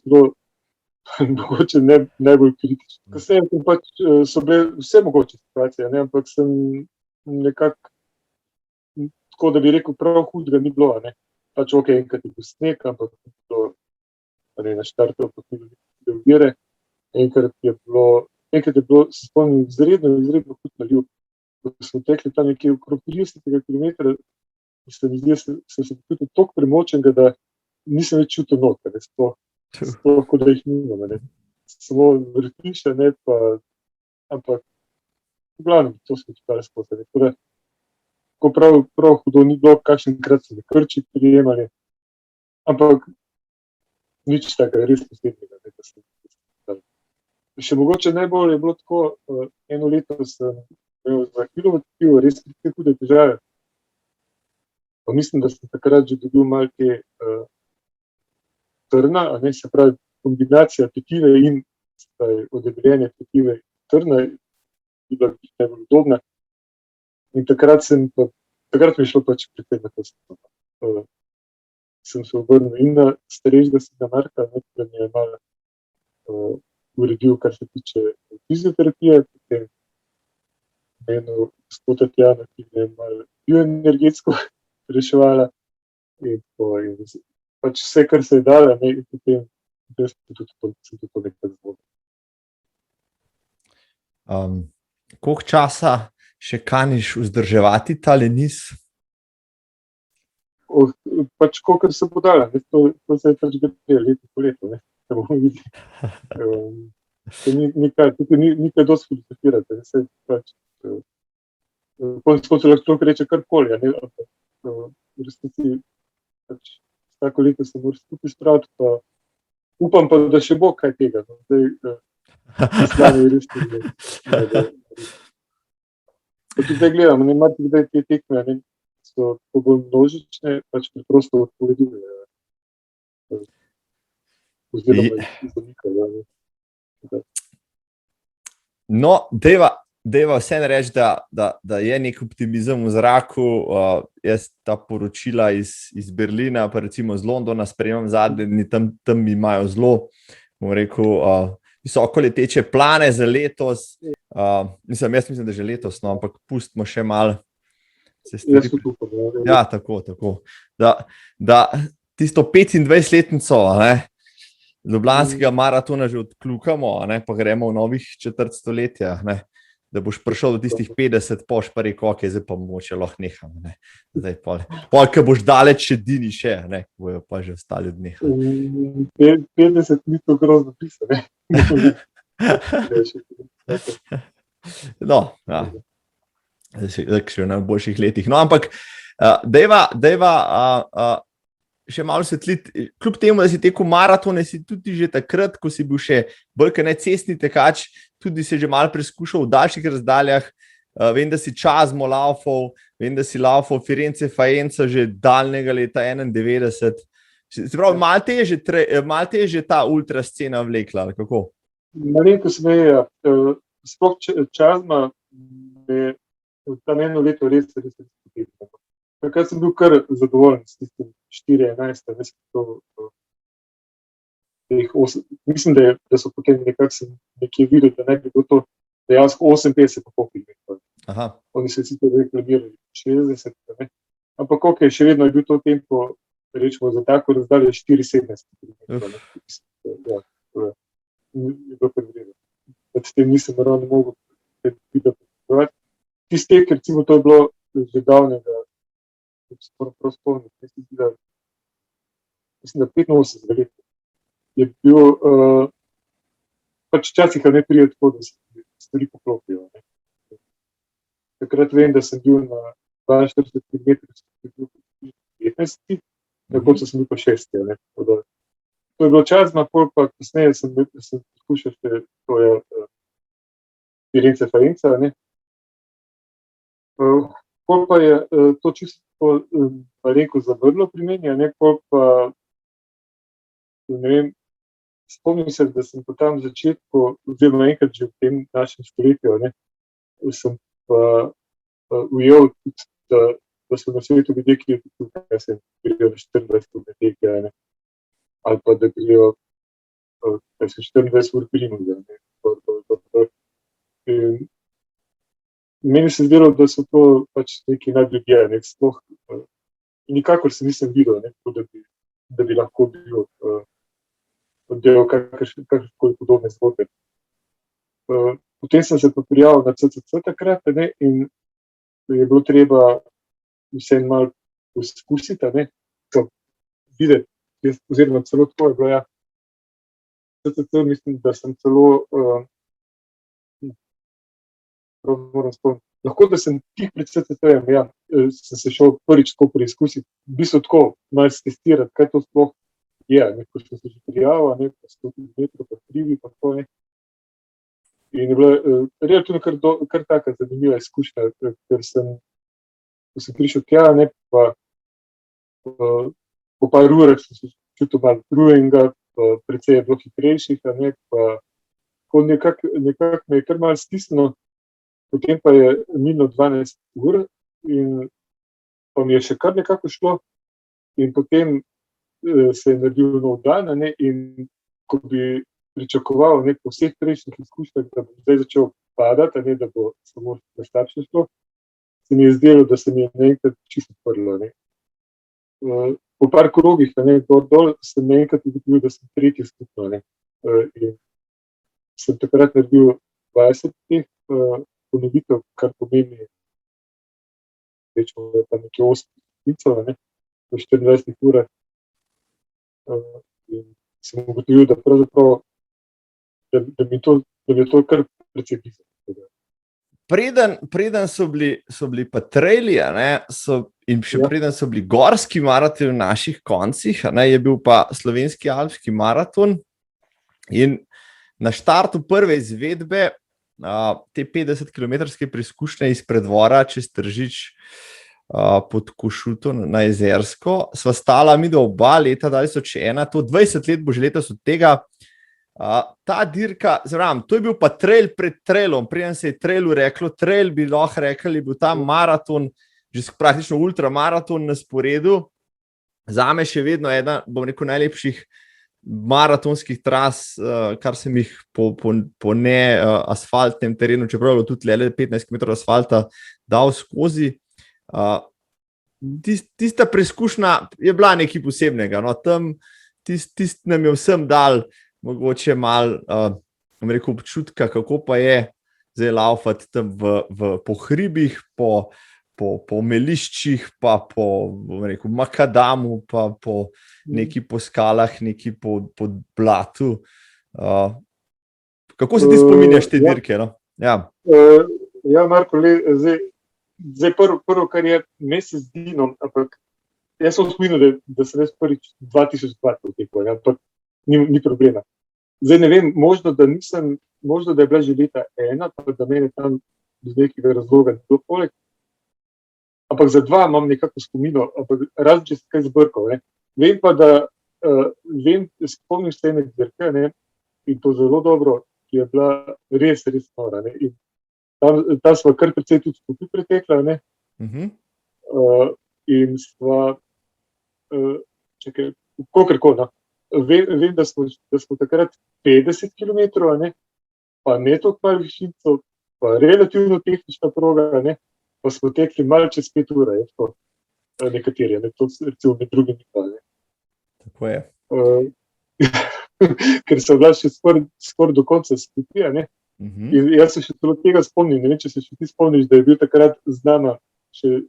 najbolj kritična. Kasneje pač so bile vse mogoče situacije, ne, ampak sem nekako, tako da bi rekel, prav hudega ni bilo, ne. Pač enkrat je bil sneg, ampak na štartu pa ni bilo ovire. Enkrat je bilo, se spomnim, izredno hud naliv. Ko smo tekli tam nekje okrog 30 kilometra, se mi zdi, sem se počutil toliko premočenega, da nisem več čutil noter, sploh kot da jih nimam, ne. Samo vrtišče, ne, pa, ampak v glavnem, to smo čutali skozi, ne. Tako da, ko prav hudo ni bilo, kakšenkrat so me krči prijemali, ampak nič takega res posebnega, ne, da sem. Še mogoče najbolj je bilo tako, eno leto sem imel za kilometrijo res hude težave. Pa mislim, da sem takrat že dobil malo te trna, a ne, se pravi, kombinacija tetive in odebeljenje tetive in trna je bila najbolj udobna. In takrat mi je šlo pač predvsem na to. Sem se obrnil in na starejšega sina Marka, da mi je malo uredil, kar se tiče fizioterapije, potem eno gospoda Tatjana, ki me je malo bioenergetsko reševala in pač vse, kar se je dalo, ne, in potem sem tudi to nekaj zgodil. Koliko časa še kaniš vzdrževati tale niz? Pač kolikor se bo dalo, ne, to se je pač gre leto po leto, ne, da bomo videli. Ni kaj dosti filozofirati, ne, se pač, konec koncev lahko reče karkoli, ne, ampak v resnici pač vsako leto se moraš skupaj spraviti, pa upam pa, da še bo kaj tega, no, zdaj je res tudi. Pa tudi zdaj gledam, ne, imate kdaj te tekme, ne, so bolj množične, pač preprosto odpovedujejo. Oziroma jih zamikajo, ne. No, dejva vseeno reči, da je nek optimizem v zraku. Jaz ta poročila iz Berlina, pa recimo iz Londona sprejemam zadnje dni, tam imajo zelo, bom rekel, visoko leteče plane za letos. Jaz mislim, da že letos, no, ampak pustimo še malo. Ja, tako. Da tisto 25-letnico, ne, Ljubljanskega maratona že odkljukamo, ne, pa gremo v novih četrt stoletja, ne, da boš prišel do tistih 50, poš pa rekel, ok, zdaj pa mogoče lahko neham, ne. Zdaj pol, ko boš daleč še dini še, ne, bojo pa že ostali odnehali. 50 ni to grozno pisal, ne. No, ja. Še v najboljših letih. No, ampak dejva še malo svetliti, kljub temu, da si tekel maratone, si tudi že takrat, ko si bil še bolj kot ne cestni tekač, tudi si že malo preskušal v daljših razdaljah. Vem, da si Čazmo laufal, vem, da si laufal Firenze Faenza že daljnega leta 91. Se pravi, malo te je že ta ultra scena vlekla, ali kako? Malenko se me je, sploh Čazma me tam eno leto res potrebno. Takrat sem bil kar zadovoljen s tistim 4:11, mislim, da so potem nekako nekje videli, da ne bi bilo to dejansko 58,5 km. Aha. Oni so sicer reklamirali 60, ne? Ampak ok, še vedno je bil to tempo, rečemo, za tako razdaljo 4,70 km. Ja, to je bilo predvideno. S tem nisem ravno mogel predvideti. Tisti tek, recimo, to je bilo že davnega, se moram prav spomniti, mislim, da 85 let je bil, pač včasih ne pride tako, da se stvari poklopijo. Takrat vem, da sem bil na 42 km, sem bil 15, tako sem bil pa 6. To je bilo časno, pa kasneje sem poskušal še to je Firenze Faenza. Pol pa je to čisto malenko zavrlo pri meni, pol pa ne vem, spomnim se, da sem po tam začetku, oziroma enkrat že v tem našem stoletju, sem pa ujel tudi, da so na svetu ljudje, ki je tukaj, da se grejo na 24 ur teke, ali pa da grejo 24 ur primuza. Meni se je zdelo, da so to pač neki nadljudje, sploh nikakor se nisem videl, da bi lahko bil del kakrškoli podobne zgodbe. Potem sem se pa prijavil na CCC takrat, in je bilo treba vse malo poskusiti, videti, oziroma celo tako je bilo, ja. CCC mislim, da sem celo moram spomniti. Lahko, da sem tih pred CCC-jem, ja, sem se šel prvič tako preizkusiti, v bistvu tako, malo testirati, kaj to sploh je, ko sem se že prijavil, pa 100 km, pa 3, pa to, In je bila relativno kar taka zanimiva izkušnja, ker ko sem prišel tja, pa po par urah sem se čutil malo utrujenega, precej je bilo hitrejših, pa nekako me je kar malo stisnilo. Potem pa je minilo 12 ur in pa mi je še kar nekako šlo in potem se je naredil nov dan, in ko bi pričakoval po vseh prejšnjih izkušnjah, da bo zdaj začel padati, da bo samo na slabše šlo, se mi je zdelo, da se mi je naenkrat čisto odprlo. Po par krogih, dol, sem naenkrat ugotovil, da sem tretji skupno. In sem takrat naredil 20 teh ponovitev, kar pomeni, rečemo, da je pa nekaj 8 stopnic, v 24 urah. In sem ugotovil, da pravzaprav, da mi je to kar precej blizu. Preden so bili pa traili, in še preden so bili gorski maratoni v naših koncih, je bil pa slovenski alpski maraton. In na štartu prve izvedbe te 50-kilometrske preizkušnje iz Preddvora čez Tržič pod Košuto na Jezersko sva stala mi do oba leta 2001, to 20 let bo že letos od tega. Ta dirka, to je bil pa trail pred trailom, preden se je trailu reklo, trail bi lahko rekli, je bil ta maraton, že praktično ultramaraton na sporedu. Zame še vedno ena, bom rekel, najlepših maratonskih tras, kar sem jih po ne asfaltnem terenu, čeprav je tudi le 15 km asfalta dal skozi. Tista preizkušnja je bila nekaj posebnega. Tam tist nam je vsem dal mogoče malo, bom rekel, občutka, kako pa je zdaj laufati tam po hribih, po meliščih, pa po, bom rekel, makadamu, pa po neki po skalah, neki po blatu. Kako se ti spominjaš te dirke? Ja, Marko, zdaj prvo, kar je, me se zdi, ampak jaz sem spominjal, da sem jaz prvič 2002 potekal, ampak ni problema. Zdaj ne vem, možno, da je bila že leta 1, pa da mene tam z nekega razloga ni bilo poleg. Ampak za 2 imam nekako spomino, ampak razen če se kaj zbrkal. Vem pa, da spomnim se ene dirke, in to zelo dobro, ki je bila res nora. In tam sva kar precej tudi skupaj pretekla. In sva, čakaj, kakorkoli, vem, da smo takrat 50 km, pa ne toliko malo višincev, pa relativno tehnična proga, ne, pa smo tekli malo čez 5 ur, nekateri, ne, to recimo med drugim nikoli, ne. Tako je. Ker so bila še skoraj do konca skupija, ne. In jaz se še celo tega spomnim, ne vem, če se še ti spomniš, da je bil takrat z nama še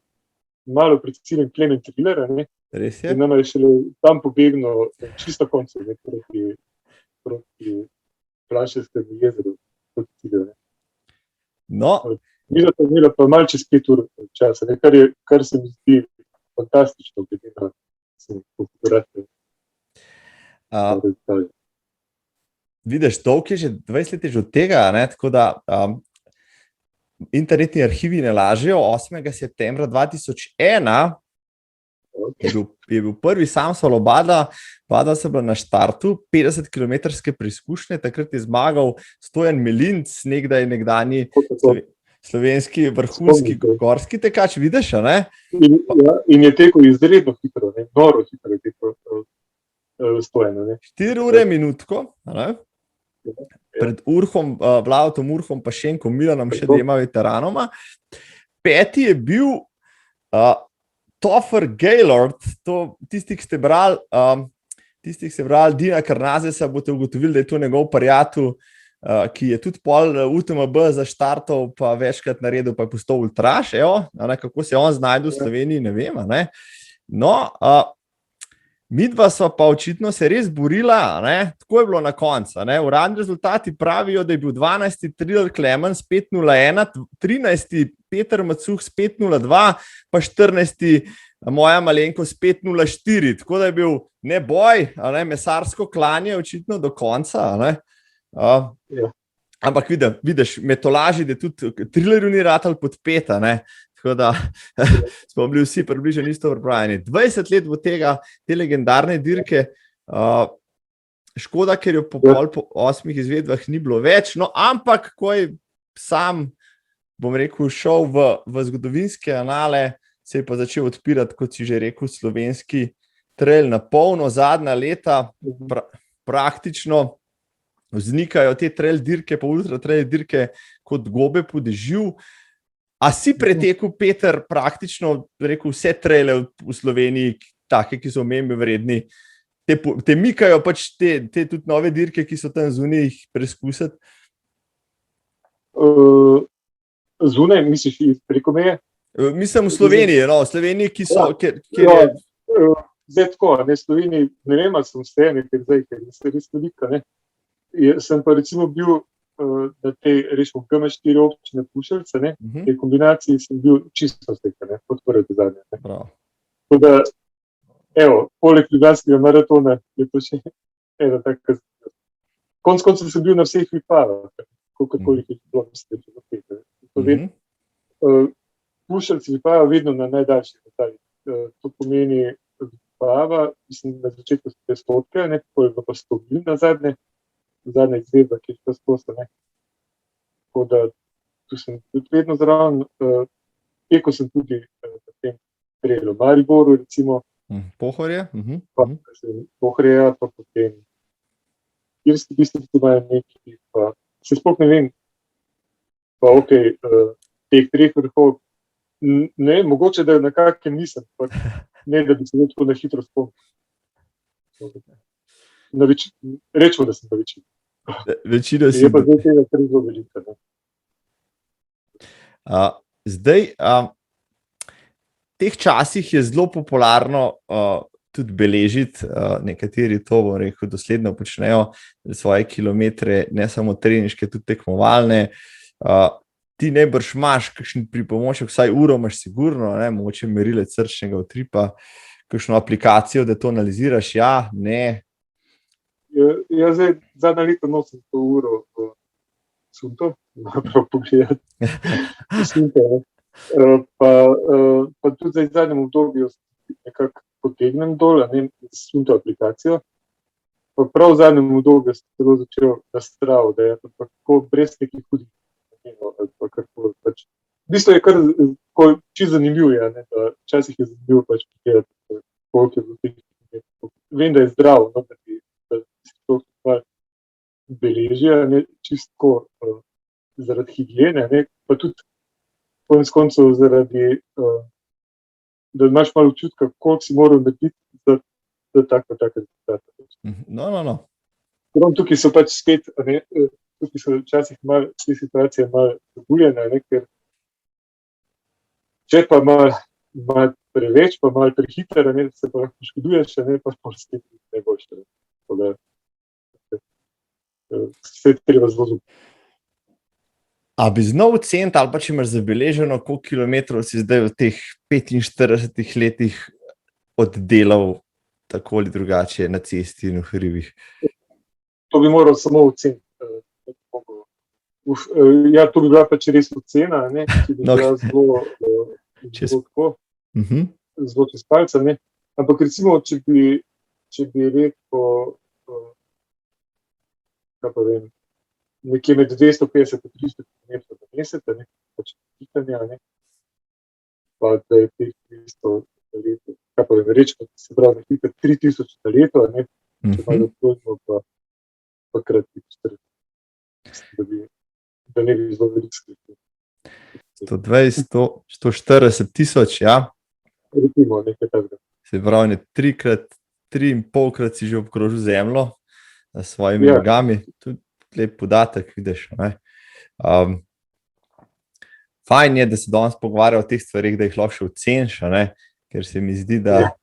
malo pred ciljem Klemen Triller, ne. Res je? In nama je šele tam pobegnil čisto koncu, ne, proti Planševskemu jezeru, proti cilju, ne. No, Mi smo imeli pa malo čez 5 ur časa, ne, kar se mi zdi fantastično, glede na fotografije. Vidiš, dolg je že 20 let je že od tega, ne, tako da internetni arhivi ne lažejo. 8. septembra 2001 je bil prvi Samsol Obada se bila na štartu, 50-kilometrske preizkušnje, takrat je zmagal Stojan Melinc, nekdanji slovenski vrhunski gorski tekač, vidiš, ne? In je tekel izredno hitro, ne, noro hitro je tekel Stojano, ne. 4 ure minutko, ne? Pred Vladom Urhom pa Šenkom Milanom, še dvema veteranoma. 5. je bil Topher Gaylord, tisti, ki ste brali Dina Karnazesa, boste ugotovili, da je to njegov prijatelj, ki je tudi pol UTMB zaštartal, pa večkrat naredil, pa je postal ultraš, kako se je on znajdel v Sloveniji, ne vem, ne. No, midva sva pa očitno se res borila, ne? Tako je bilo na koncu. Uradni rezultati pravijo, da je bil 12. Triller Clemens 5:01, 13. Peter Macuh s 5:02, pa 14. moja malenkost 5:04. Tako da je bil neboj, mesarsko klanje očitno do konca. Ampak vidiš, me tolaži, da tudi Trillerju ni ratal pod 5, ne? Tako da smo bili vsi približno isto pripravljeni. 20 let bo te legendarne dirke, škoda, ker jo po 8 izvedbah ni bilo več, no, ampak ko je sam, bom rekel, šel v zgodovinske anale, se je pa začel odpirati, kot si že rekel, slovenski trail na polno. Zadnja leta praktično vznikajo te trail dirke, pa ultra trail dirke kot gobe po dežju. A si pretekel, Peter, praktično rekel, vse traile v Sloveniji, take, ki so omembe vredni, te mikajo pač te tudi nove dirke, ki so tam zunaj jih preizkusiti? Zunaj, misliš, preko meje? Mislim v Sloveniji, no, v Sloveniji, ki so, kjer zdaj tako, ne, Sloveniji, ne vem, ali sem vse, ker se res velika, ne. Sem pa recimo bil na tej, rečemo, GM4 občine Pušelce, ne, v tej kombinaciji sem bil čisto vseka, ne, od prve do zadnje. Tako da, poleg Ljubljanskega maratona je to še ena taka zadnja. Konec koncev sem bil na vseh vipavah, koliko jih je bilo, mislim, da je bilo 5. Pušelci vipava vedno na najdaljši detalji. To pomeni vipava, mislim, na začetku 100, ne, tako je bilo pa 100 mil na zadnja izvedba, ki je šla skozi, ne. Tako da, tu sem tudi vedno zraven, tekel sem tudi na tem trailu v Mariboru, recimo. Pohorje? Pohorje, pa potem Irski Bistrici imajo nekaj, pa se sploh ne vem, pa teh 3 vrhov, ne, mogoče, da na kakem nisem, pa ne, da bi se tako na hitro spomnil. Rečemo, da sem na večini. Večina si. Je pa zdaj tega kar zelo velika. Zdaj, v teh časih je zelo popularno tudi beležiti, nekateri to, bom rekel, dosledno počnejo svoje kilometre, ne samo treninške, tudi tekmovalne. Ti najbrž imaš kakšen pripomoček, vsaj uro imaš sigurno, ne, mogoče merilec srčnega utripa, kakšno aplikacijo, da to analiziraš, ja, ne. Jaz zdaj zadnja leta nosim to uro v Sunto, prav pogledati. Pa tudi zdaj v zadnjem obdobju nekako potegnem dol, ne, Sunto aplikacijo. Pa prav v zadnjem obdobju sem celo začel nastravo, da je tako brez nekih hudih ali pa karkoli. Pač. V bistvu je kar čisto zanimivo, ne, da včasih je zanimivo pač pogledati, koliko je v teh. Vem, da je zdravo, no, da se to stvar beleži, ne, čisto zaradi higiene, ne, pa tudi konec koncev zaradi, da imaš malo občutka, koliko si moral narediti za tako rezultate. No. Tukaj so pač spet, ne, tukaj so včasih malo te situacije malo zabuljene, ne, ker če pa malo preveč, pa malo prehiter, ne, se pa lahko škoduješ, ne, pa spet ne boš. Tako da se treba zelo. A bi znal oceniti, ali pa če imaš zabeleženo, koliko kilometrov si zdaj v teh 45 letih oddelal tako ali drugače na cesti in v hribih? To bi moral samo oceniti. Ja, to bi bila pač res ocena, ne, če bi bila zelo tako, zelo čez palca, ne. Ampak recimo, če bi rekel, kaj pa vem, nekje med 250 in 300 km na mesec, ne, pač hitanja, ne, pa da je teh 300 na leto, kaj pa vem, reči, se pravi, nekaj 3000 na leto, ne, če malo odpojmo, pa krat 40, da ne bi zelo veliko skriti. 120, 140 tisoč, ja. Recimo, nekaj takega. Se pravi, 3,5-krat si že obkrožil zemljo s svojimi nogami. Tudi lep podatek, vidiš. Fajn je, da se danes pogovarja o teh stvarih, da jih lahko še oceniš, ker se mi zdi, da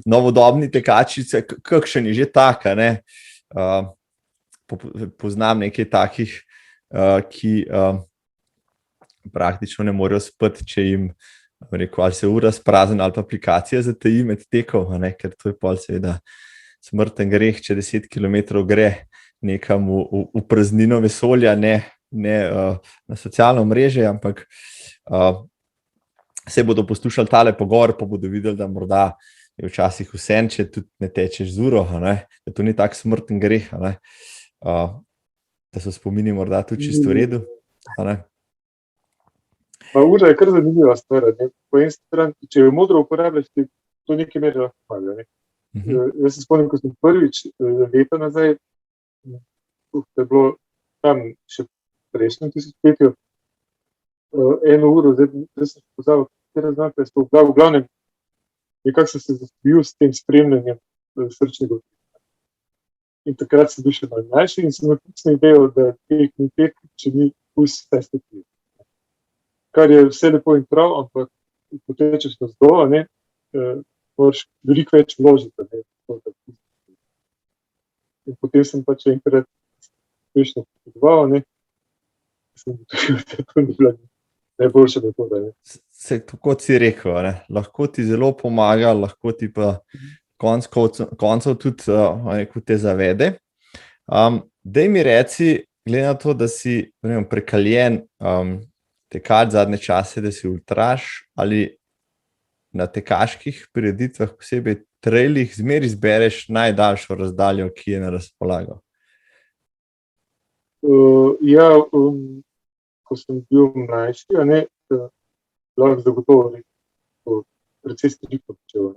novodobni tekači, kakšen je že tak, poznam nekaj takih, ki praktično ne morejo spati, če jim rekel, ali se ura sprazen ali pa aplikacija zataji med tekov, ker to je pol seveda smrten greh, če 10 km gre nekam v praznino vesolja, ne na socialno mreže, ampak se bodo poslušali tale pogovor, pa bodo videli, da morda je včasih vseeno, če tudi ne tečeš z uro, da to ni tak smrten greh, da so spomini morda tudi čisto v redu. Ura je kar zanimiva stvar. Po eni strani, če jo modro uporabljaš, ti to nekaj meri lahko pomaga. Jaz se spomnim, ko sem prvič leta nazaj, to je bilo tam še prejšnjem tisočletju, eno uro, zdaj sem pozabil, katera znaka je to, v glavnem, nekako sem se zaspil s tem spremljanjem srčnega utripanja. In takrat sem bil še malo mlajši in sem napisal idejo, da tek, če ni pulz vse stopnje. Kar je vse lepo in prav, ampak ko tečeš navzdol, moraš veliko več vložiti. In potem sem pač enkrat uspešno potedoval, sem ugotovil, da to ni bila najboljša metoda. Kot si rekel, lahko ti zelo pomaga, lahko ti pa koncev tudi te zavede. Daj mi reci, glede na to, da si prekaljen tekač zadnje čase, da si ultraš ali na tekaških prireditvah, posebej trailih, zmeri izbereš najdaljšo razdaljo, ki je na razpolago? Ja, ko sem bil mlajši, lahko zagotovo precej striktno počel.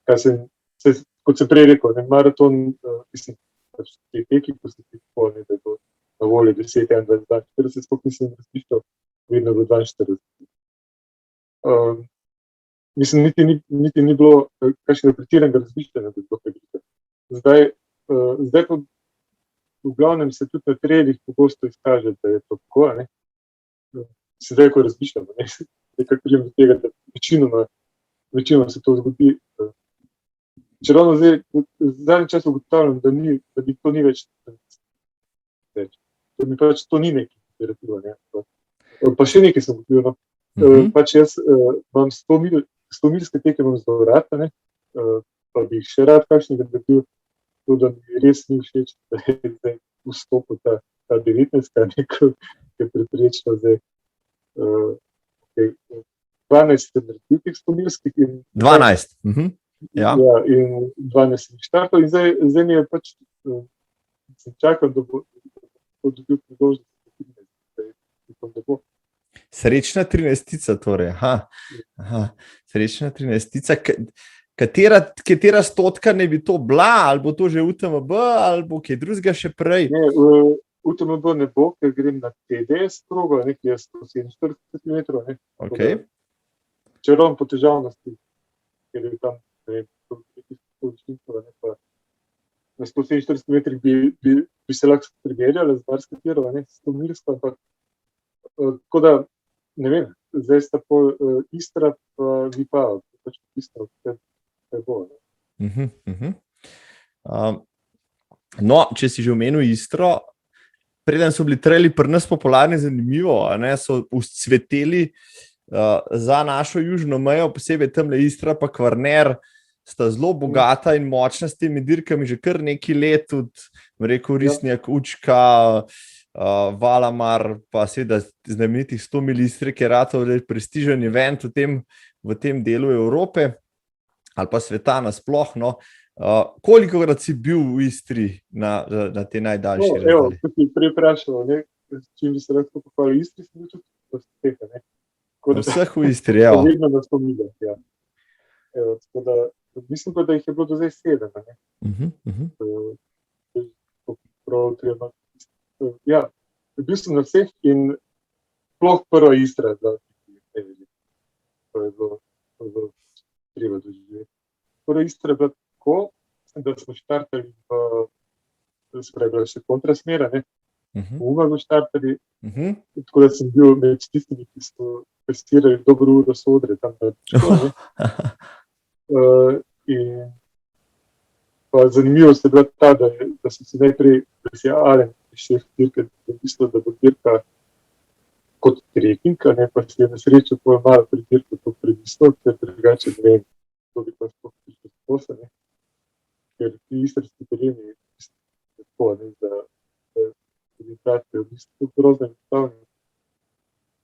Kot sem prej rekel, maraton, mislim, te teki, ko sem ti spomnil, da je to na voljo 10, 21, 40, sploh nisem razmišljal, vedno je bilo 42. Mislim, niti ni bilo kakšnega pretiranega razmišljanja, da je bilo kaj biti. Zdaj pa v glavnem se tudi na trailih pogosto izkaže, da je to tako, Sedaj, ko razmišljamo, nekako prijem do tega, da večinoma se to zgodi. Če ravno zdaj, zadnji čas ugotavljam, da to ni več več. Da mi pač to ni nekaj temperatura. Pa še nekaj sem ugotovil. Pač jaz imam 100-milske teke imam zelo rad, pa bi jih še rad kakšnega naredil, to da mi res ni všeč, da je zdaj vstopil ta 19, ki je preprečno zdaj 12 sem naredil teh 100-milskih. 12? Ja, in 12 sem štartal in zdaj mi je pač sem čakal, da bo dobil priložnost. Srečna 13-tica torej, srečna 13-tica. Katera stotka ne bi to bila, ali bo to že UTMB, ali bo kaj drugega še prej? UTMB ne bo, ker grem na TDS progo, ki je 147 km, ne. Okay. Če ravno po težavnosti, ker je tam, ne vem, pa na 147 km bi se lahko primerjali z marsikatero, 100 milsko, ampak tako da, ne vem, zdaj sta po Istra pa Vipava, pač Istra, kaj bo, ne. No, če si že omenil Istro, preden so bili traili pri nas popularni, zanimivo, so vzcveteli za našo južno mejo, posebej tamle Istra pa Kvarner, sta zelo bogata in močna s temi dirkami že kar nekaj let, tudi, rekel, Risnjak, Učka, Valamar, pa seveda znamenitih 100 mil Istre, ki je ratov prestižen event v tem delu Evrope ali pa sveta nasploh, no. Kolikokrat si bil v Istri na te najdaljši razdalji? Evo, kot si prej vprašal, čim bi se lahko pohvalil Istri, sem bil tudi v Stehe, ne. Vseh v Istri, evo. Vedno na 100 miljah, ja. Evo, tako da, mislim pa, da jih je bilo do zdaj 7, ne. Ja, bil sem na vseh in sploh prva Istra, da ne vidim. To je bilo treba doživeti. Prva Istra je bila tako, da smo štartali v še kontrasmera, ne. V Umagu štartali, tako da sem bil med tistimi, ki so prestirali dobro uro Sodre, tam na Čko, ne. In pa zanimivost je bila ta, da sem se najprej Alen, šef dirke, mislil, da bo dirka kot trekking, pa si je na srečo malo pri dirku to premislil, ker drugače ne vem, to bi pa sploh prišlo sposa, ne. Ker ti istrski tereni tako, ne, za organizacijo v bistvu grozno enostavno.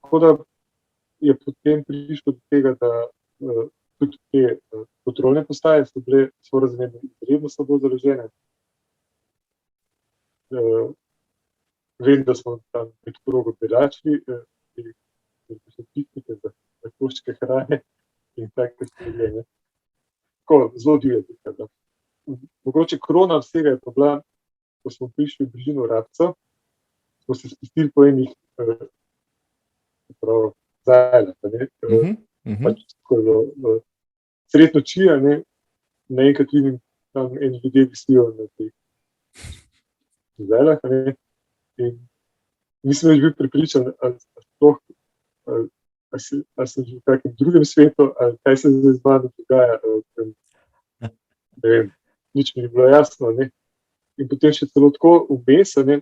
Tako da je potem prišlo do tega, da tudi te kontrolne postaje so bile sorazmerno izredno slabo založene. Vem, da smo tam med progo beračili, so piknike za koščke hrane in take stvari, ne. Tako, zelo divje. Mogoče krona vsega je pa bila, ko smo prišli v bližino Rabca, smo se spustili po enih zajlah, ne. Pač tako je bilo sred noči, ne, naenkrat vidim, tam eni ljudje visijo na teh zajlah, ne. In nisem več bil prepričan, ali sem že v kakem drugem svetu, ali kaj se zdaj z mano dogaja, ne vem, nič mi ni bilo jasno, ne. In potem še celo tako vmes, ne,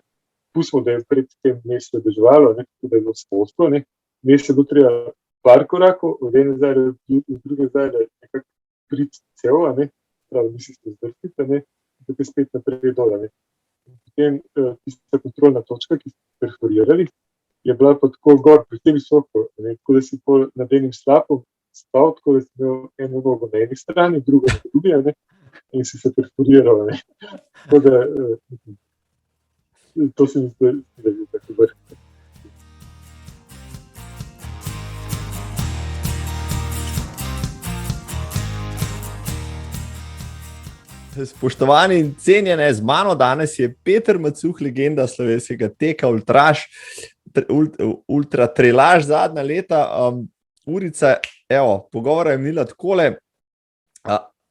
pustimo, da je pred tem mesto deževalo, ne, tako da je bilo spostno, ne. Vmes je bilo treba par korakov, od ene zajle v druge zajle nekako priti cel, ne, pravi, nisi se zdrsiti, ne, in potem spet naprej dol, ne. Potem tista kontrolna točka, ki so perforirali, je bila pa tako gor, precej visoko, ne, tako da si nad enim slapom stal, tako da si imel eno nogo na eni strani, drugo na drugi, ne, in si se perforiral, ne. Tako da, to se mi zdi, da je tako vrh. Spoštovani in cenjene, z mano danes je Peter Macuh, legenda slovenskega teka, ultra trailaž zadnja leta. Urica, evo, pogovora je minila takole,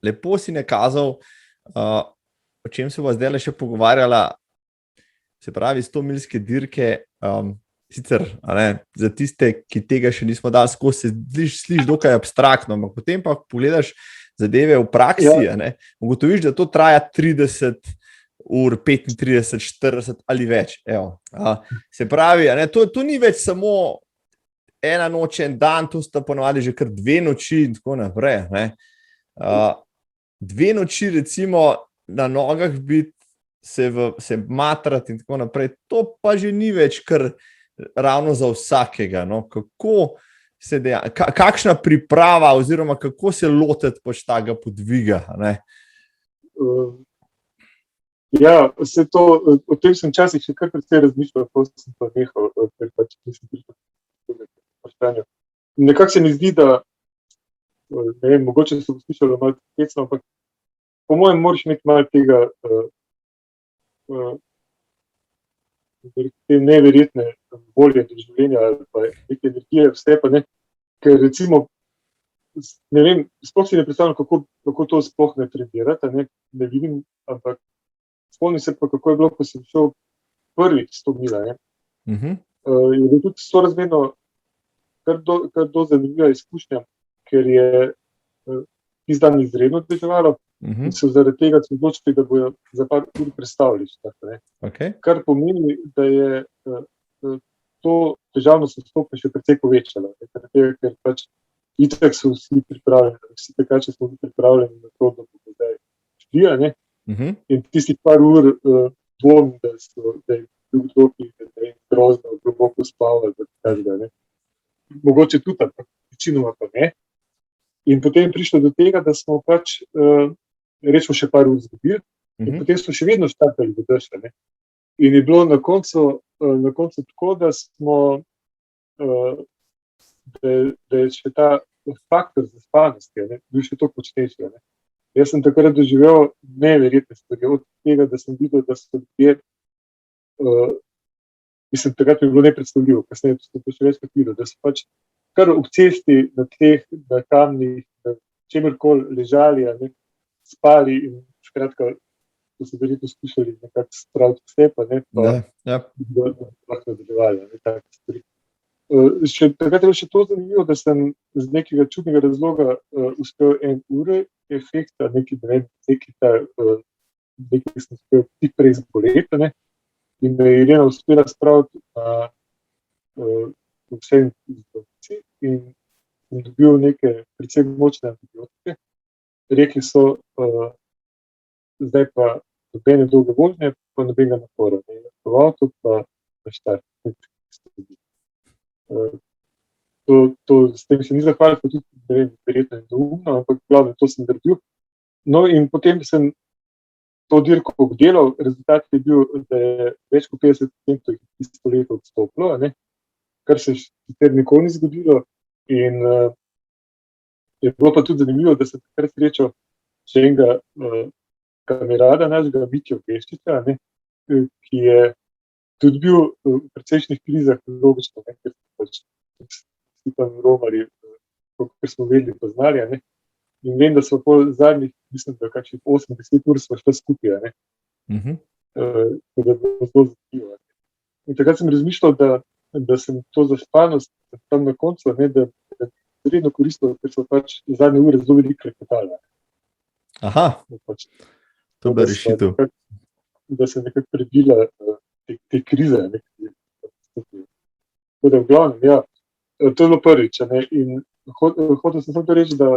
lepo si nakazal, o čem se bo zdaj še pogovarjala, se pravi 100-milske dirke, sicer, za tiste, ki tega še nismo dali skozi, se sliši dokaj abstraktno, ampak potem pa pogledaš zadeve v praksi, ugotoviš, da to traja 30 ur, 35, 40 ali več. Evo. Se pravi, to ni več samo ena noč, en dan, to sta ponovadi že kar 2 noči in tako naprej. 2 noči recimo na nogah biti, se matrati in tako naprej, to pa že ni več kar ravno za vsakega. No? Kako se kakšna priprava oziroma kako se lotiti pač takega podviga? Ja, vse to, o tem sem včasih še kar precej razmišljal, ko sem pa nehal, ker pač nisem prišel v vprašanje. Nekako se mi zdi, da, ne vem, mogoče se bo slišalo malo hecno, ampak po mojem moraš imeti malo tega, te neverjetne volje do življenja ali pa neke energije, vse pa ne, ker recimo, ne vem, sploh si ne predstavljam, kako to sploh ne trenirati, ne vidim, ampak spomnim se pa, kako je bilo, ko sem šel prvič 100 mila, ne. Je bilo tudi sorazmerno kar do zanimiva izkušnja, ker je tisti dan izredno deževalo in so zaradi tega se odločili, da bojo za par ur prestavili. Okay. Kar pomeni, da je to težavnost stopnje še precej povečala. Ker pač itak so vsi pripravljeni, vsi tekači smo pripravljeni na to, da bomo zdaj šli, ne? In tisti par ur dvom, da je bil kdo, da je grozno, globoko spal, ne? Mogoče tudi, ampak večinoma pa ne. In potem je prišlo do tega, da smo pač rečemo še par ur izgubili in potem smo še vedno štartali do dež, ne. In je bilo na koncu tako, da smo, da je še ta faktor zaspanosti, ne, bil še toliko močnejši, ne. Jaz sem takrat doživel neverjetne stvari, od tega, da sem videl, da so ljudje, mislim, takrat mi je bilo nepredstavljivo, kasneje sem to še večkrat videl, da so pač kar ob cesti na tleh, na kamnih, na čemerkoli ležali, ne, spali in skratka, so se verjetno skušali nekako spraviti vse, pa ne, pa da lahko nadaljevali, ne, take stvari. Takrat je bilo še to zanimivo, da sem z nekega čudnega razloga uspel 1 ure efekta, nekaj sem uspel tik prej zboleti, ne, in me je Irena uspela spraviti na vse izbavci in sem dobil neke precej močne antibiotike. Rekli so, zdaj pa nobene dolge vožnje, pa nobenega napora. Ne, v avtu pa na štart. S tem se ni zahvalil, pa tudi, ne vem, verjetno je neumno, ampak glavno, to sem naredil. No, in potem sem to dirko obdelal, rezultat je bil, da je več kot 50% tisto leto odstopilo, ne, kar se sicer nikoli ni zgodilo in je bilo pa tudi zanimivo, da sem takrat srečal še enega kamerada našega, Mitjo Geščiča, ne, ki je tudi bil v precejšnjih krizah, logično, ne, ker pač vsi pa romari, kot smo vedeli, poznali, ne. In vem, da so po zadnjih, mislim, da kakšnih 8-10 ur smo šla skupaj, ne. Da je bilo zelo zanimivo. In takrat sem razmišljal, da sem to zaspanost tam na koncu, ne, da zredno koristilo, ker so pač zadnje ure zelo veliko klepetali. Aha, to bi rešitev. Da se nekako prebila te krize. Tako da v glavnem, ja, to je bilo prvič, ne, in hotel sem samo reči, da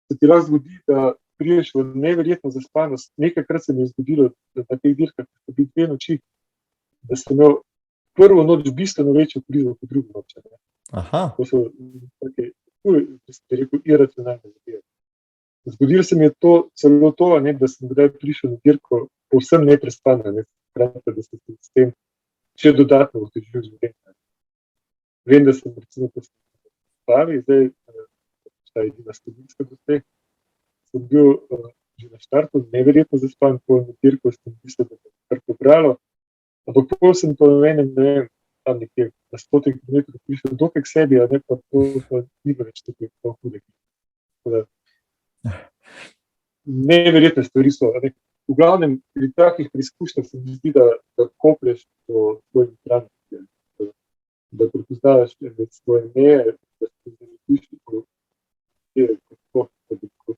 se ti lahko zgodi, da priješ v neverjetno zaspanost. Nekajkrat se mi je zgodilo, da na teh dirkah so bili 2 noči, da sem imel prvo noč bistveno večjo krizo kot drugo noč. Aha. To so take, bi rekel, iracionalne zadeve. Zgodilo se mi je celo to, ne, da sem kdaj prišel na dirko povsem neprespan, ne, da sem s tem še dodatno otežil življenje. Vem, da sem recimo postavil, zdaj ta edina stopinska do teh, sem bil že na štartu neverjetno zaspan, po dirko sem mislil, da me kar pobralo, ampak pol sem po enem, ne vem, tam nekje na 100 km prišel dokaj k sebi, a ne pa to ni več tukaj hude. Neverjetne stvari so. Ne. V glavnem, pri takih preizkušnjah se mi zdi, da koplješ po svojim hraniti, da prepoznavaš med svoje meje, da se zanipiš po kako.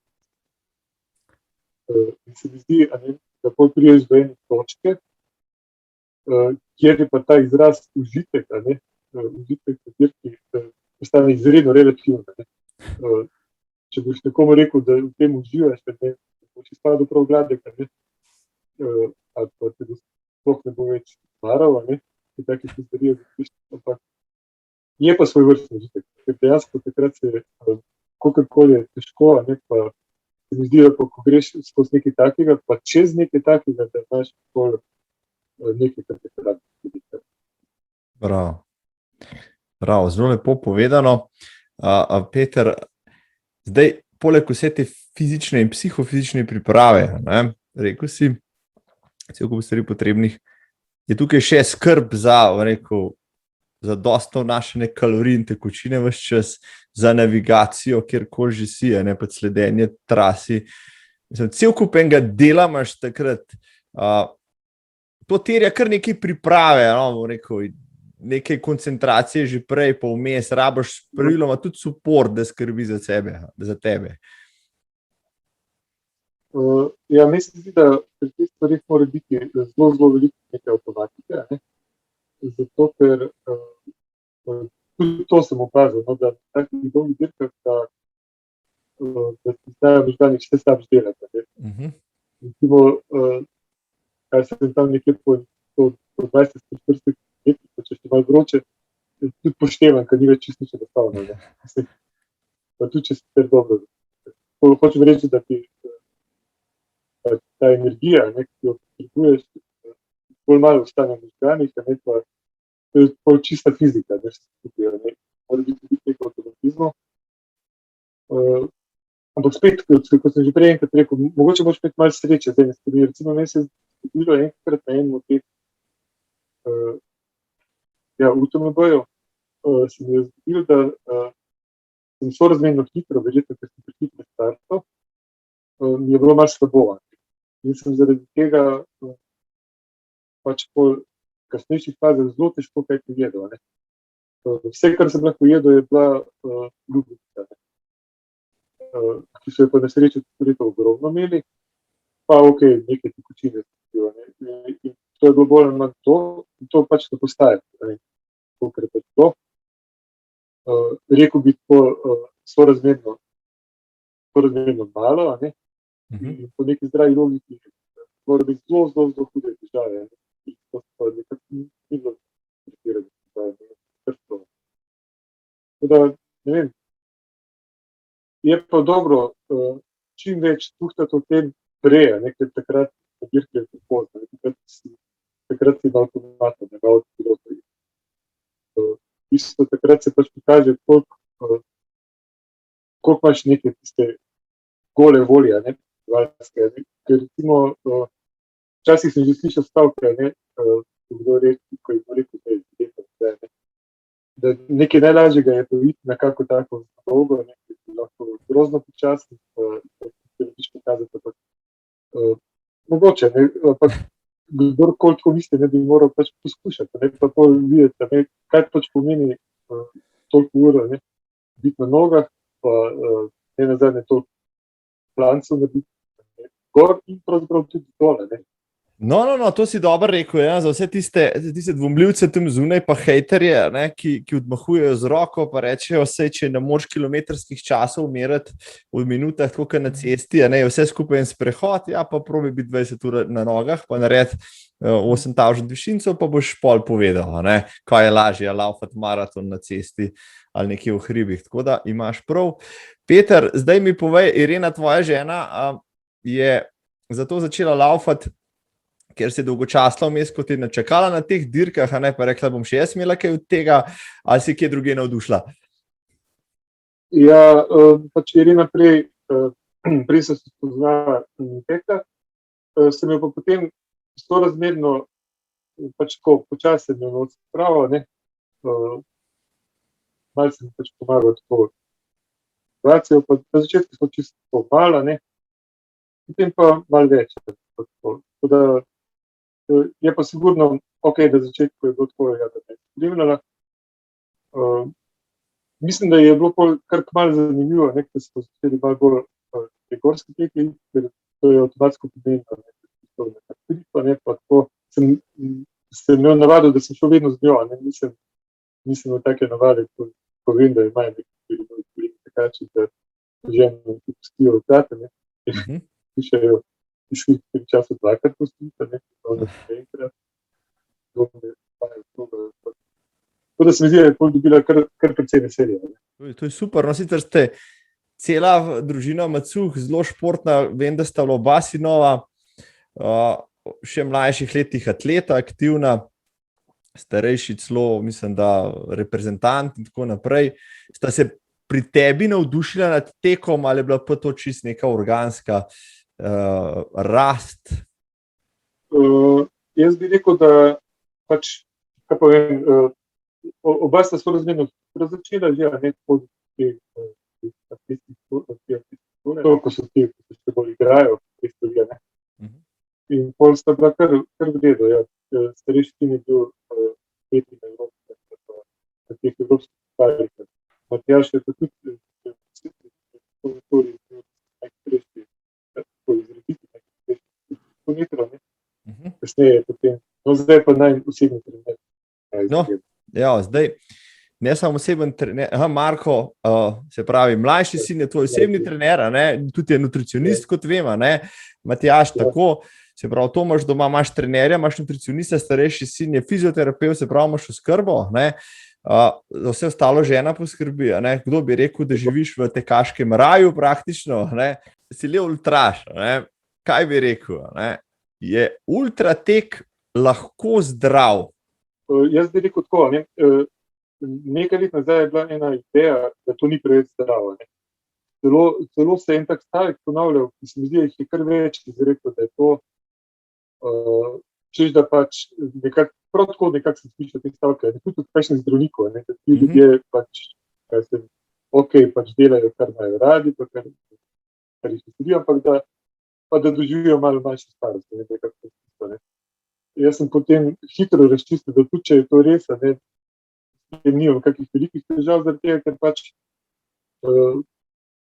In se mi zdi, da pol priješ do ene točke, kjer je pa ta izraz užitek, užitek v dirki postane izredno relativen. Če boš nekomu rekel, da v tem uživaš, ne, boš izpadel prav gladek, ali pa te sploh ne bo več maral, ne, ki takih stvari ampak je pa svoj vrstni užitek. Ker dejansko takrat se kakorkoli je težko, ne, pa se mi zdi, da ko greš skozi nekaj takega, pa čez nekaj takega, da imaš pol nekaj, kar te rad vidite. Bravo, zelo lepo povedano. Peter, zdaj, poleg vse te fizične in psihofizične priprave, ne, rekel si, cel kup stvari potrebnih je tukaj še skrb za dosto vnašanje kalorij in tekočine ves čas, za navigacijo, kjerkoli že si, ne pa sledenje trasi. Mislim, cel kup enega dela imaš takrat. To terja kar nekaj priprave, nekaj koncentracije že prej, pa vmes, rabiš praviloma tudi support, da skrbi za tebe. Ja, mislim, da pri teh stvarih mora biti zelo, zelo veliko neke avtomatike, ne? Zato, ker tudi to sem opazil, da v takih dolgih dirkah, da ti znajo možgani vse sam delati. Recimo, kaj sem tam nekje po 20-40 metrih, pa če še malo vroče, tudi poštevam, ker ni več čisto nič enostavno. Pa tudi, če si ter dobro. Hočem reči, da ti ta energija, ki jo potrebuješ, bolj malo ostane v možganih, pa to je bolj čista fizika, mora biti nekaj avtomatizma. Ampak spet, kot sem že prej enkrat rekel, mogoče boš imeti malo sreče z ene stvari. Recimo, meni se je zgodilo enkrat na enem od teh UTMB-jev, se mi je zgodilo, da sem sorazmerno hitro, verjetno, ker sem prehitro startal, mi je bilo malo slabo. In sem zaradi tega pač po kasnejših fazah zelo težko kaj pojedel. Vse, kar sem lahko jedel, je bila ljubica, ki so jo pa na srečo tudi to ogromno imeli, pa nekaj tekočine. In to je bilo bolj ali manj to, in to pač ne postaje, kolikor je pač to. Rekel bi tako sorazmerno malo, in po neki zdravi logiki mora biti zelo, zelo, zelo hude težave. To pa nekako ni bilo pretirano. Tako da, ne vem, je pa dobro čim več tuhtati o tem prej, ker takrat dirke je prepozno, takrat si na avtomatu, ne malo pilota. Takrat se pač pokaže, koliko imaš neke tiste gole volje, ker recimo včasih sem že slišal stavke, ko je rekel, da nekaj najlažjega je poviti na kako tako dolgo, nekaj je lahko grozno počasno, da se nebiš pokazati, ampak mogoče, ampak kdorkoli tako misli, ne bi moral pač poskušati, pa pol videti, kaj pač pomeni toliko ur, biti na nogah, pa ne nazadnje toliko plancov narediti gor in pravzaprav tudi dole. No, to si dobro rekel, za vse tiste dvomljivce tam zunaj, pa hejterje, ki odmahujejo z roko, pa rečejo, če ne moreš kilometrskih časov meriti v minutah, tako kot na cesti, vse skupaj en sprehod, pa probi biti 20 ur na nogah, pa naredi 8000 višincev, pa boš pol povedal, kaj je lažje, laufati maraton na cesti ali nekje v hribih. Tako da imaš prav. Peter, zdaj mi povej, Irena, tvoja žena, je zato začela laufati, ker si dolgočasno vmes, kot je načakala na teh dirkah, pa rekla, bom še jaz imela kaj od tega, ali si kje druge navdušila? Ja, pač Irena prej se spoznala tekla, sem jo pa potem sorazmerno pač tako počasi imel spravo, malo sem pač pomagal tako situacijo, pa na začetku smo čisto malo, potem pa malo več. Tako da je pa sigurno, da začetku je bilo tako, da me je spremljala. Mislim, da je bilo kar malo zanimivo, ker smo začeli malo bolj te gorske teke, ker to je avtomatsko pomembno, pa tako sem se imel navado, da sem šel vedno z njo, nisem v take navade, ko vem, da imajo nekaj tekači, da ženo ti pustijo vtate, pišejo v tem času dvakrat pustiti, enkrat. Tako da se mi zdi, da je dobila kar precej veselja. To je super, sicer ste cela družina Macuh, zelo športna, vem, da sta oba sinova, še v mlajših letih atleta, aktivna, starejši celo, mislim, da reprezentant in tako naprej. Sta se pri tebi navdušila nad tekom ali je bila pa to čisto neka organska rast? Jaz bi rekel, pač, kaj povem, oba sta sorazmerno začela že, a ne tako ko so ti, ko se še bolj igrajo, te stvari, ne. In pol sta bila kar v redu, ja. Starejši sin je bil tretji na Evropi, na teh evropskih pokalih. Matjaž je pa tudi najhitrejši, tako izraziti najhitrejši kilometrov, ne. Kasneje je potem, no zdaj pa osebni trener. No, ja, zdaj, ne samo oseben trener, Marko, se pravi, mlajši sin je tvoj osebni trener, ne, tudi je nutricionist, kot vemo, ne, Matjaž tako, se pravi, to imaš doma, imaš trenerja, imaš nutricionista, starejši sin je fizioterapeut, se pravi, imaš oskrbo, ne, za vse ostalo žena poskrbi, ne, kdo bi rekel, da živiš v tekaškem raju praktično, ne, si le ultraš, ne, kaj bi rekel, ne, je ultratek lahko zdrav? Jaz bi rekel tako, ne, nekaj let nazaj je bila ena ideja, da to ni preveč zdravo, ne. Celo se en tak stavek ponavljal, ki se mi zdi, jih je kar več izrekel, da je to, češ da pač nekako, prav tako nekako sem slišal te stavke, ne, tudi od kakšnih zdravnikov, ne, da ti ljudje pač, pač delajo, kar imajo radi, pa kar jih veseli, ampak da doživijo malo manjšo starost, ne, nekako to slišal, ne. Jaz sem potem hitro razčistil, da tudi če je to res, ne, nimam kakih velikih težav zaradi tega, ker pač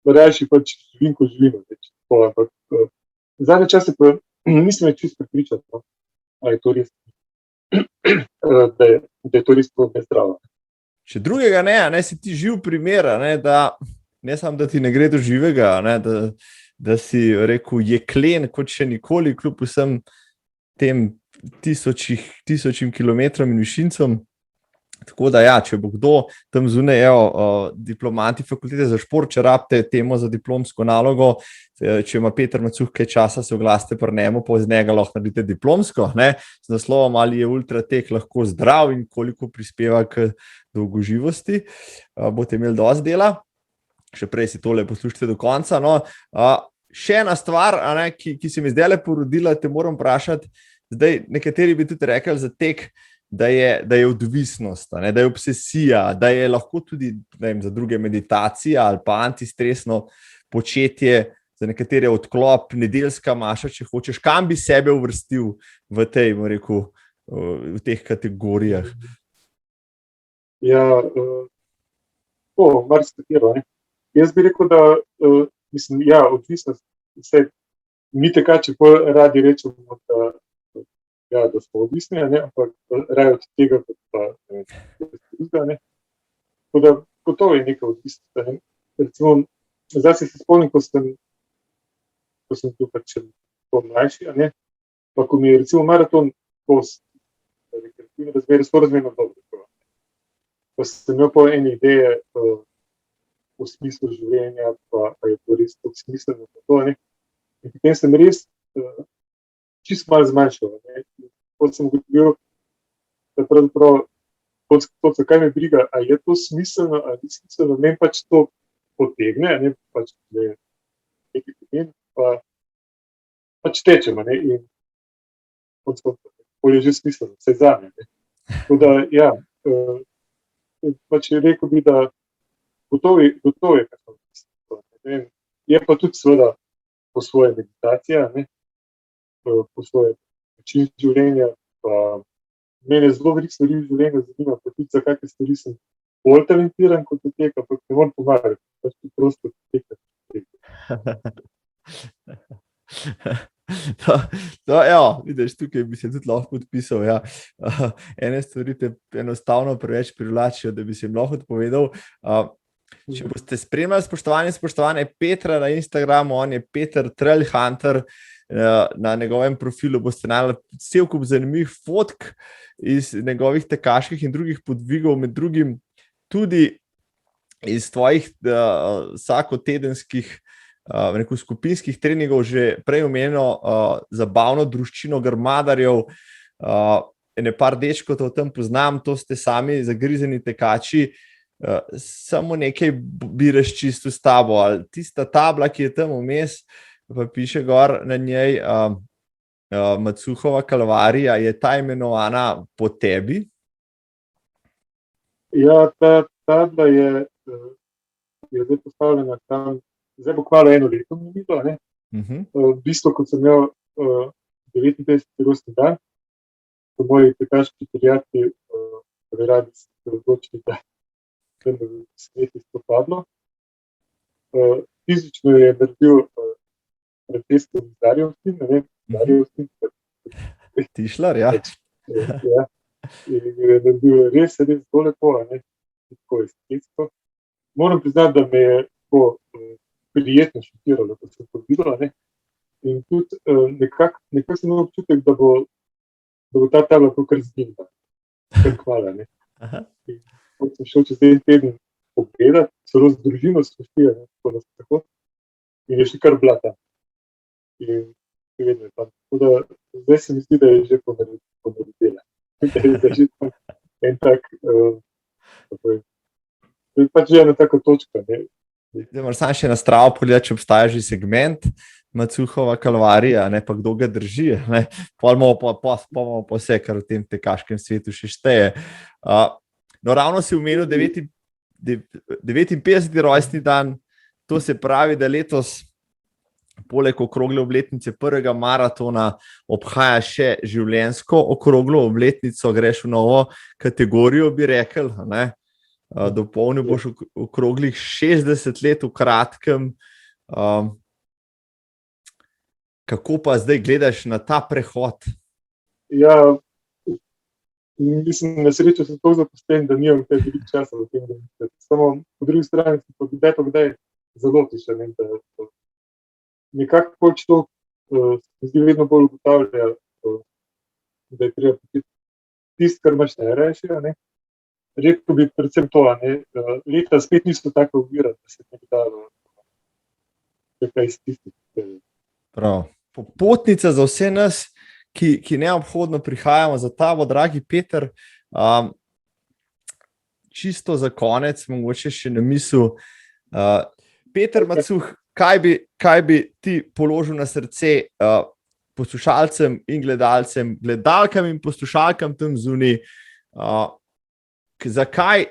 rajši pač živim, ko živim, ampak zadnje čase pa nisem več čisto prepričan, no, a je to res, da je to res to nezdravo. Če drugega ne, si ti živ primer, ne, da ne samo, da ti ne gre do živega, ne, da si rekel jeklen, kot še nikoli, kljub vsem tem tisočim kilometrom in višincem. Tako da ja, če bo kdo tam zunaj, diplomanti fakultete za šport, če rabite temo za diplomsko nalogo, če ima Peter Macuh kaj časa, se oglasite pri njemu, pa iz njega lahko naredite diplomsko, ne, z naslovom, ali je ultratek lahko zdrav in koliko prispeva k dolgoživosti. Boste imeli dosti dela, še prej si tole poslušajte do konca. No. Še ena stvar, ne, ki se mi zdaj porodila, te moram vprašati, zdaj nekateri bi tudi rekli za tek, da je odvisnost, ne, da je obsesija, da je lahko tudi, ne vem, za druge meditacija ali pa antistresno početje, za nekatere odklop, nedeljska maša, če hočeš. Kam bi sebe uvrstil v tej, rekel, v teh kategorijah? Ja, marsikatero, ne. Jaz bi rekel, da mislim, ja, odvisnost, vse mi tekači radi rečemo, da smo odvisni, ne, ampak raje od tega, kot pa ne. Tako da gotovo je neka odvisnost, ne. Recimo, zdaj se spomnim, ko sem bil pač mlajši, ne, pa ko mi je recimo maraton rekreativne razmere sorazmerno dobro. Pa sem imel pol ene ideje o smislu življenja, pa je to res tako smiselno, ne. In potem sem res čisto malo zmanjšal, ne. Potem sem ugotovil, da pravzaprav to, kaj me briga, a je to smiselno, ali ni smiselno, meni pač to potegne, ne, pač nekaj pomen, pa pač tečemo, ne, in bolj je že smiselno, vsaj zame, ne. Tako da, ja, pač rekel bi, da gotovo je, kako mislim, je pa tudi seveda po svoje meditacija, ne, po svoje način življenja, pa mene zelo veliko stvari v življenju zanima, pa tudi za kakšne stvari sem bolj talentiran kot tek, ampak ne morem pomagati, pač tudi prosto tekati. Vidiš, tukaj bi se tudi lahko podpisal, ja. Ene stvari te enostavno preveč privlačijo, da bi se jim lahko odpovedal. Če boste spremljali, spoštovane Petra na Instagramu, on je Peter Trail Hunter, na njegovem profilu boste našli cel kup zanimivih fotk iz njegovih tekaških in drugih podvigov, med drugim tudi iz tvojih vsakotedenskih skupinskih treningov, že prej omenjeno zabavno druščino grmadarjev, ene par dečkov to tam poznam, to ste sami zagrizeni tekači, samo nekaj bi razčistil s tabo, ali tista tabla, ki je tam vmes, pa piše gor na njej Macuhova kalvarija, je ta imenovana po tebi? Ja, ta tabla je zdaj postavljena tam, zdaj bo kmalu 1 leto minilo, ne. V bistvu, kot sem imel 59. rojstni dan, so moji tekaški prijatelji radi se odločili, da me sneti s to tablo. Fizično je naredil Francesco Zarjevstin, ne vem, Zarjevstin. Tišlar, ja. Ja, in je naredil res zelo lepo, ne, tako estetsko. Moram priznati, da me je tako prijetno šokiralo, ko sem to videla, ne. In tudi nekako sem imel občutek, da bo ta tabla kar zginila. Kar hvala, ne. In ko sem šel čez 1 teden pogledat, celo z družino spustila, ne, tako, in je še kar bila tam. In vedno je tam. Tako da zdaj se mi zdi, da je že ponaredila. Da je že en tak, pač že ena taka točka, ne. Zdaj moram samo še na Stravo pogledati, če obstaja že segment Macuhova kalvarija, ne, pa kdo ga drži, ne. Pol bomo pa vse, kar v tem tekaškem svetu še šteje. No, ravno si omenil 59. rojstni dan, to se pravi, da letos poleg okrogle obletnice prvega maratona obhaja še življenjsko okroglo obletnico, greš v novo kategorijo, bi rekel, ne. Dopolnil boš okroglih 60 let v kratkem. Kako pa zdaj gledaš na ta prehod? Ja, mislim, na srečo sem tako zaposlen, da nimam kaj veliko časa v tem, da samo po drugi strani se pa kdaj zalotiš, ne, da nekako pač to se zdi vedno bolj ugotavlja, da je treba tisto, kar imaš najrajše, ne. Rekel bi predvsem to, ne, leta spet niso tako ovira, da se ne bi dalo kaj iztisniti. Prav. Popotnica za vse nas, ki neobhodno prihajamo za tabo, dragi Peter. Čisto za konec, mogoče še na misel. Peter Macuh, kaj bi ti položil na srce poslušalcem in gledalcem, gledalkam in poslušalkam tam zunaj, zakaj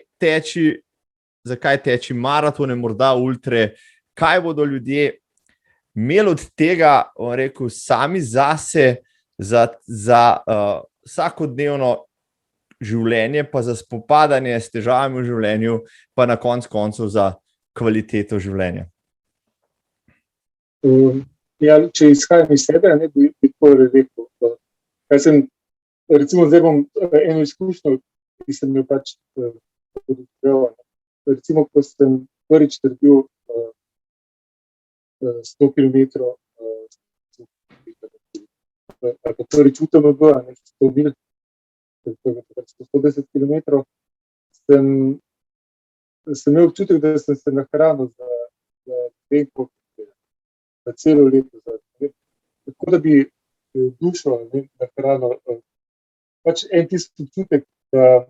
teči maratone, morda ultre, kaj bodo ljudje imeli od tega, bom rekel, sami zase, za vsakodnevno življenje, pa za spopadanje s težavami v življenju, pa na koncu za kvaliteto življenja. Ja, če izhajam iz sebe, ne, bi tako rekel. Recimo, zdaj bom eno izkušnjo, ki sem jo pač podozreval. Recimo, ko sem prvič naredil 100 kilometrov, ali pa prvič UTMB, 100 mil, 110 kilometrov, sem imel občutek, da sem se nahranil za veliko, za celo leto. Tako da bi dušo nahranil. Pač en tisti občutek, da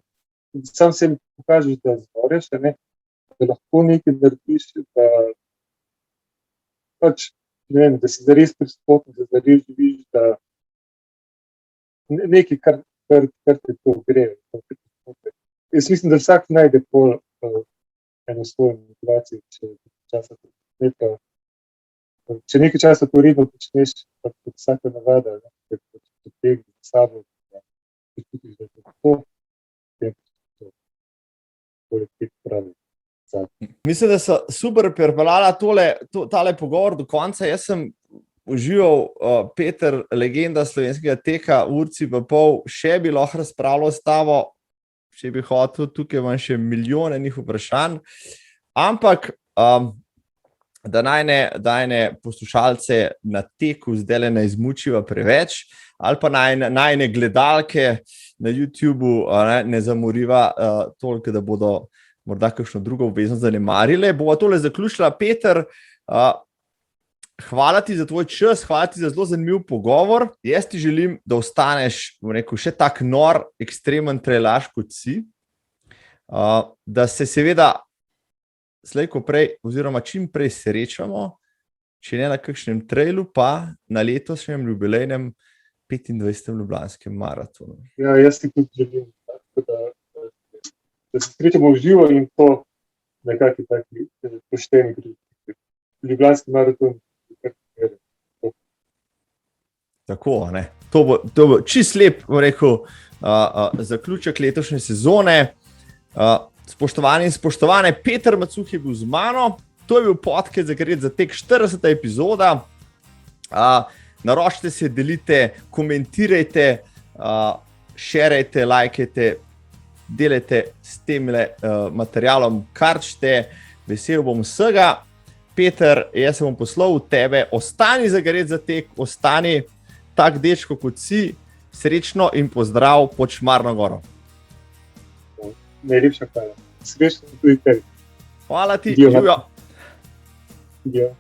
sam sebi pokažeš, da zmoreš, da lahko nekaj narediš, da pač, ne vem, da si zares pristopen, da zares živiš, da nekaj, kar te to gre. Jaz mislim, da vsak najde pol eno svojo motivacijo, če nekaj časa poredno počneš, pa kot vsaka navada, da potegne s sabo, da počutiš, da je to, poleg teh pravi. Mislim, da so super pripeljala tale pogovor do konca. Jaz sem užival, Peter, legenda slovenskega teka, urci pa pol, še bi lahko razpravljal s tabo, če bi hotel, tukaj imam še milijone njih vprašanj, ampak da najne poslušalce na teku zdaj ne izmučiva preveč, ali pa najne gledalke na YouTubeu ne zamoriva toliko, da bodo morda kakšno drugo obveznost zanemarile. Bova tole zaključila. Peter, hvala ti za tvoj čas, hvala ti za zelo zanimiv pogovor. Jaz ti želim, da ostaneš, bom rekel, še tak nor, ekstremen trailaš kot si, da se seveda slej ko prej, oziroma čim prej srečamo, če ne na kakšnem trailu, pa na letošnjem jubilejnem 25. ljubljanskem maratonu. Ja, jaz si tudi želim, da se srečamo v živo in to nekakšni taki pošteni ljubljanski maraton. Tako, ne. To bo čist lep, bom rekel, zaključek letošnje sezone. Spoštovani in spoštovane, Peter Macuh je bil z mano. To je bil podcast za tek 40. epizoda. Naročite se, delite, komentirajte, šerajte, lajkajte, delajte s tem materialom, kar ćete. Vesel bom vsega. Peter, jaz se bom poslal v tebe. Ostani za tek, ostani tak dečko kot si. Srečno in pozdrav pod Šmarno goro. Najlepša hvala. Srečno tudi tebi. Hvala ti, Živijo. Ja.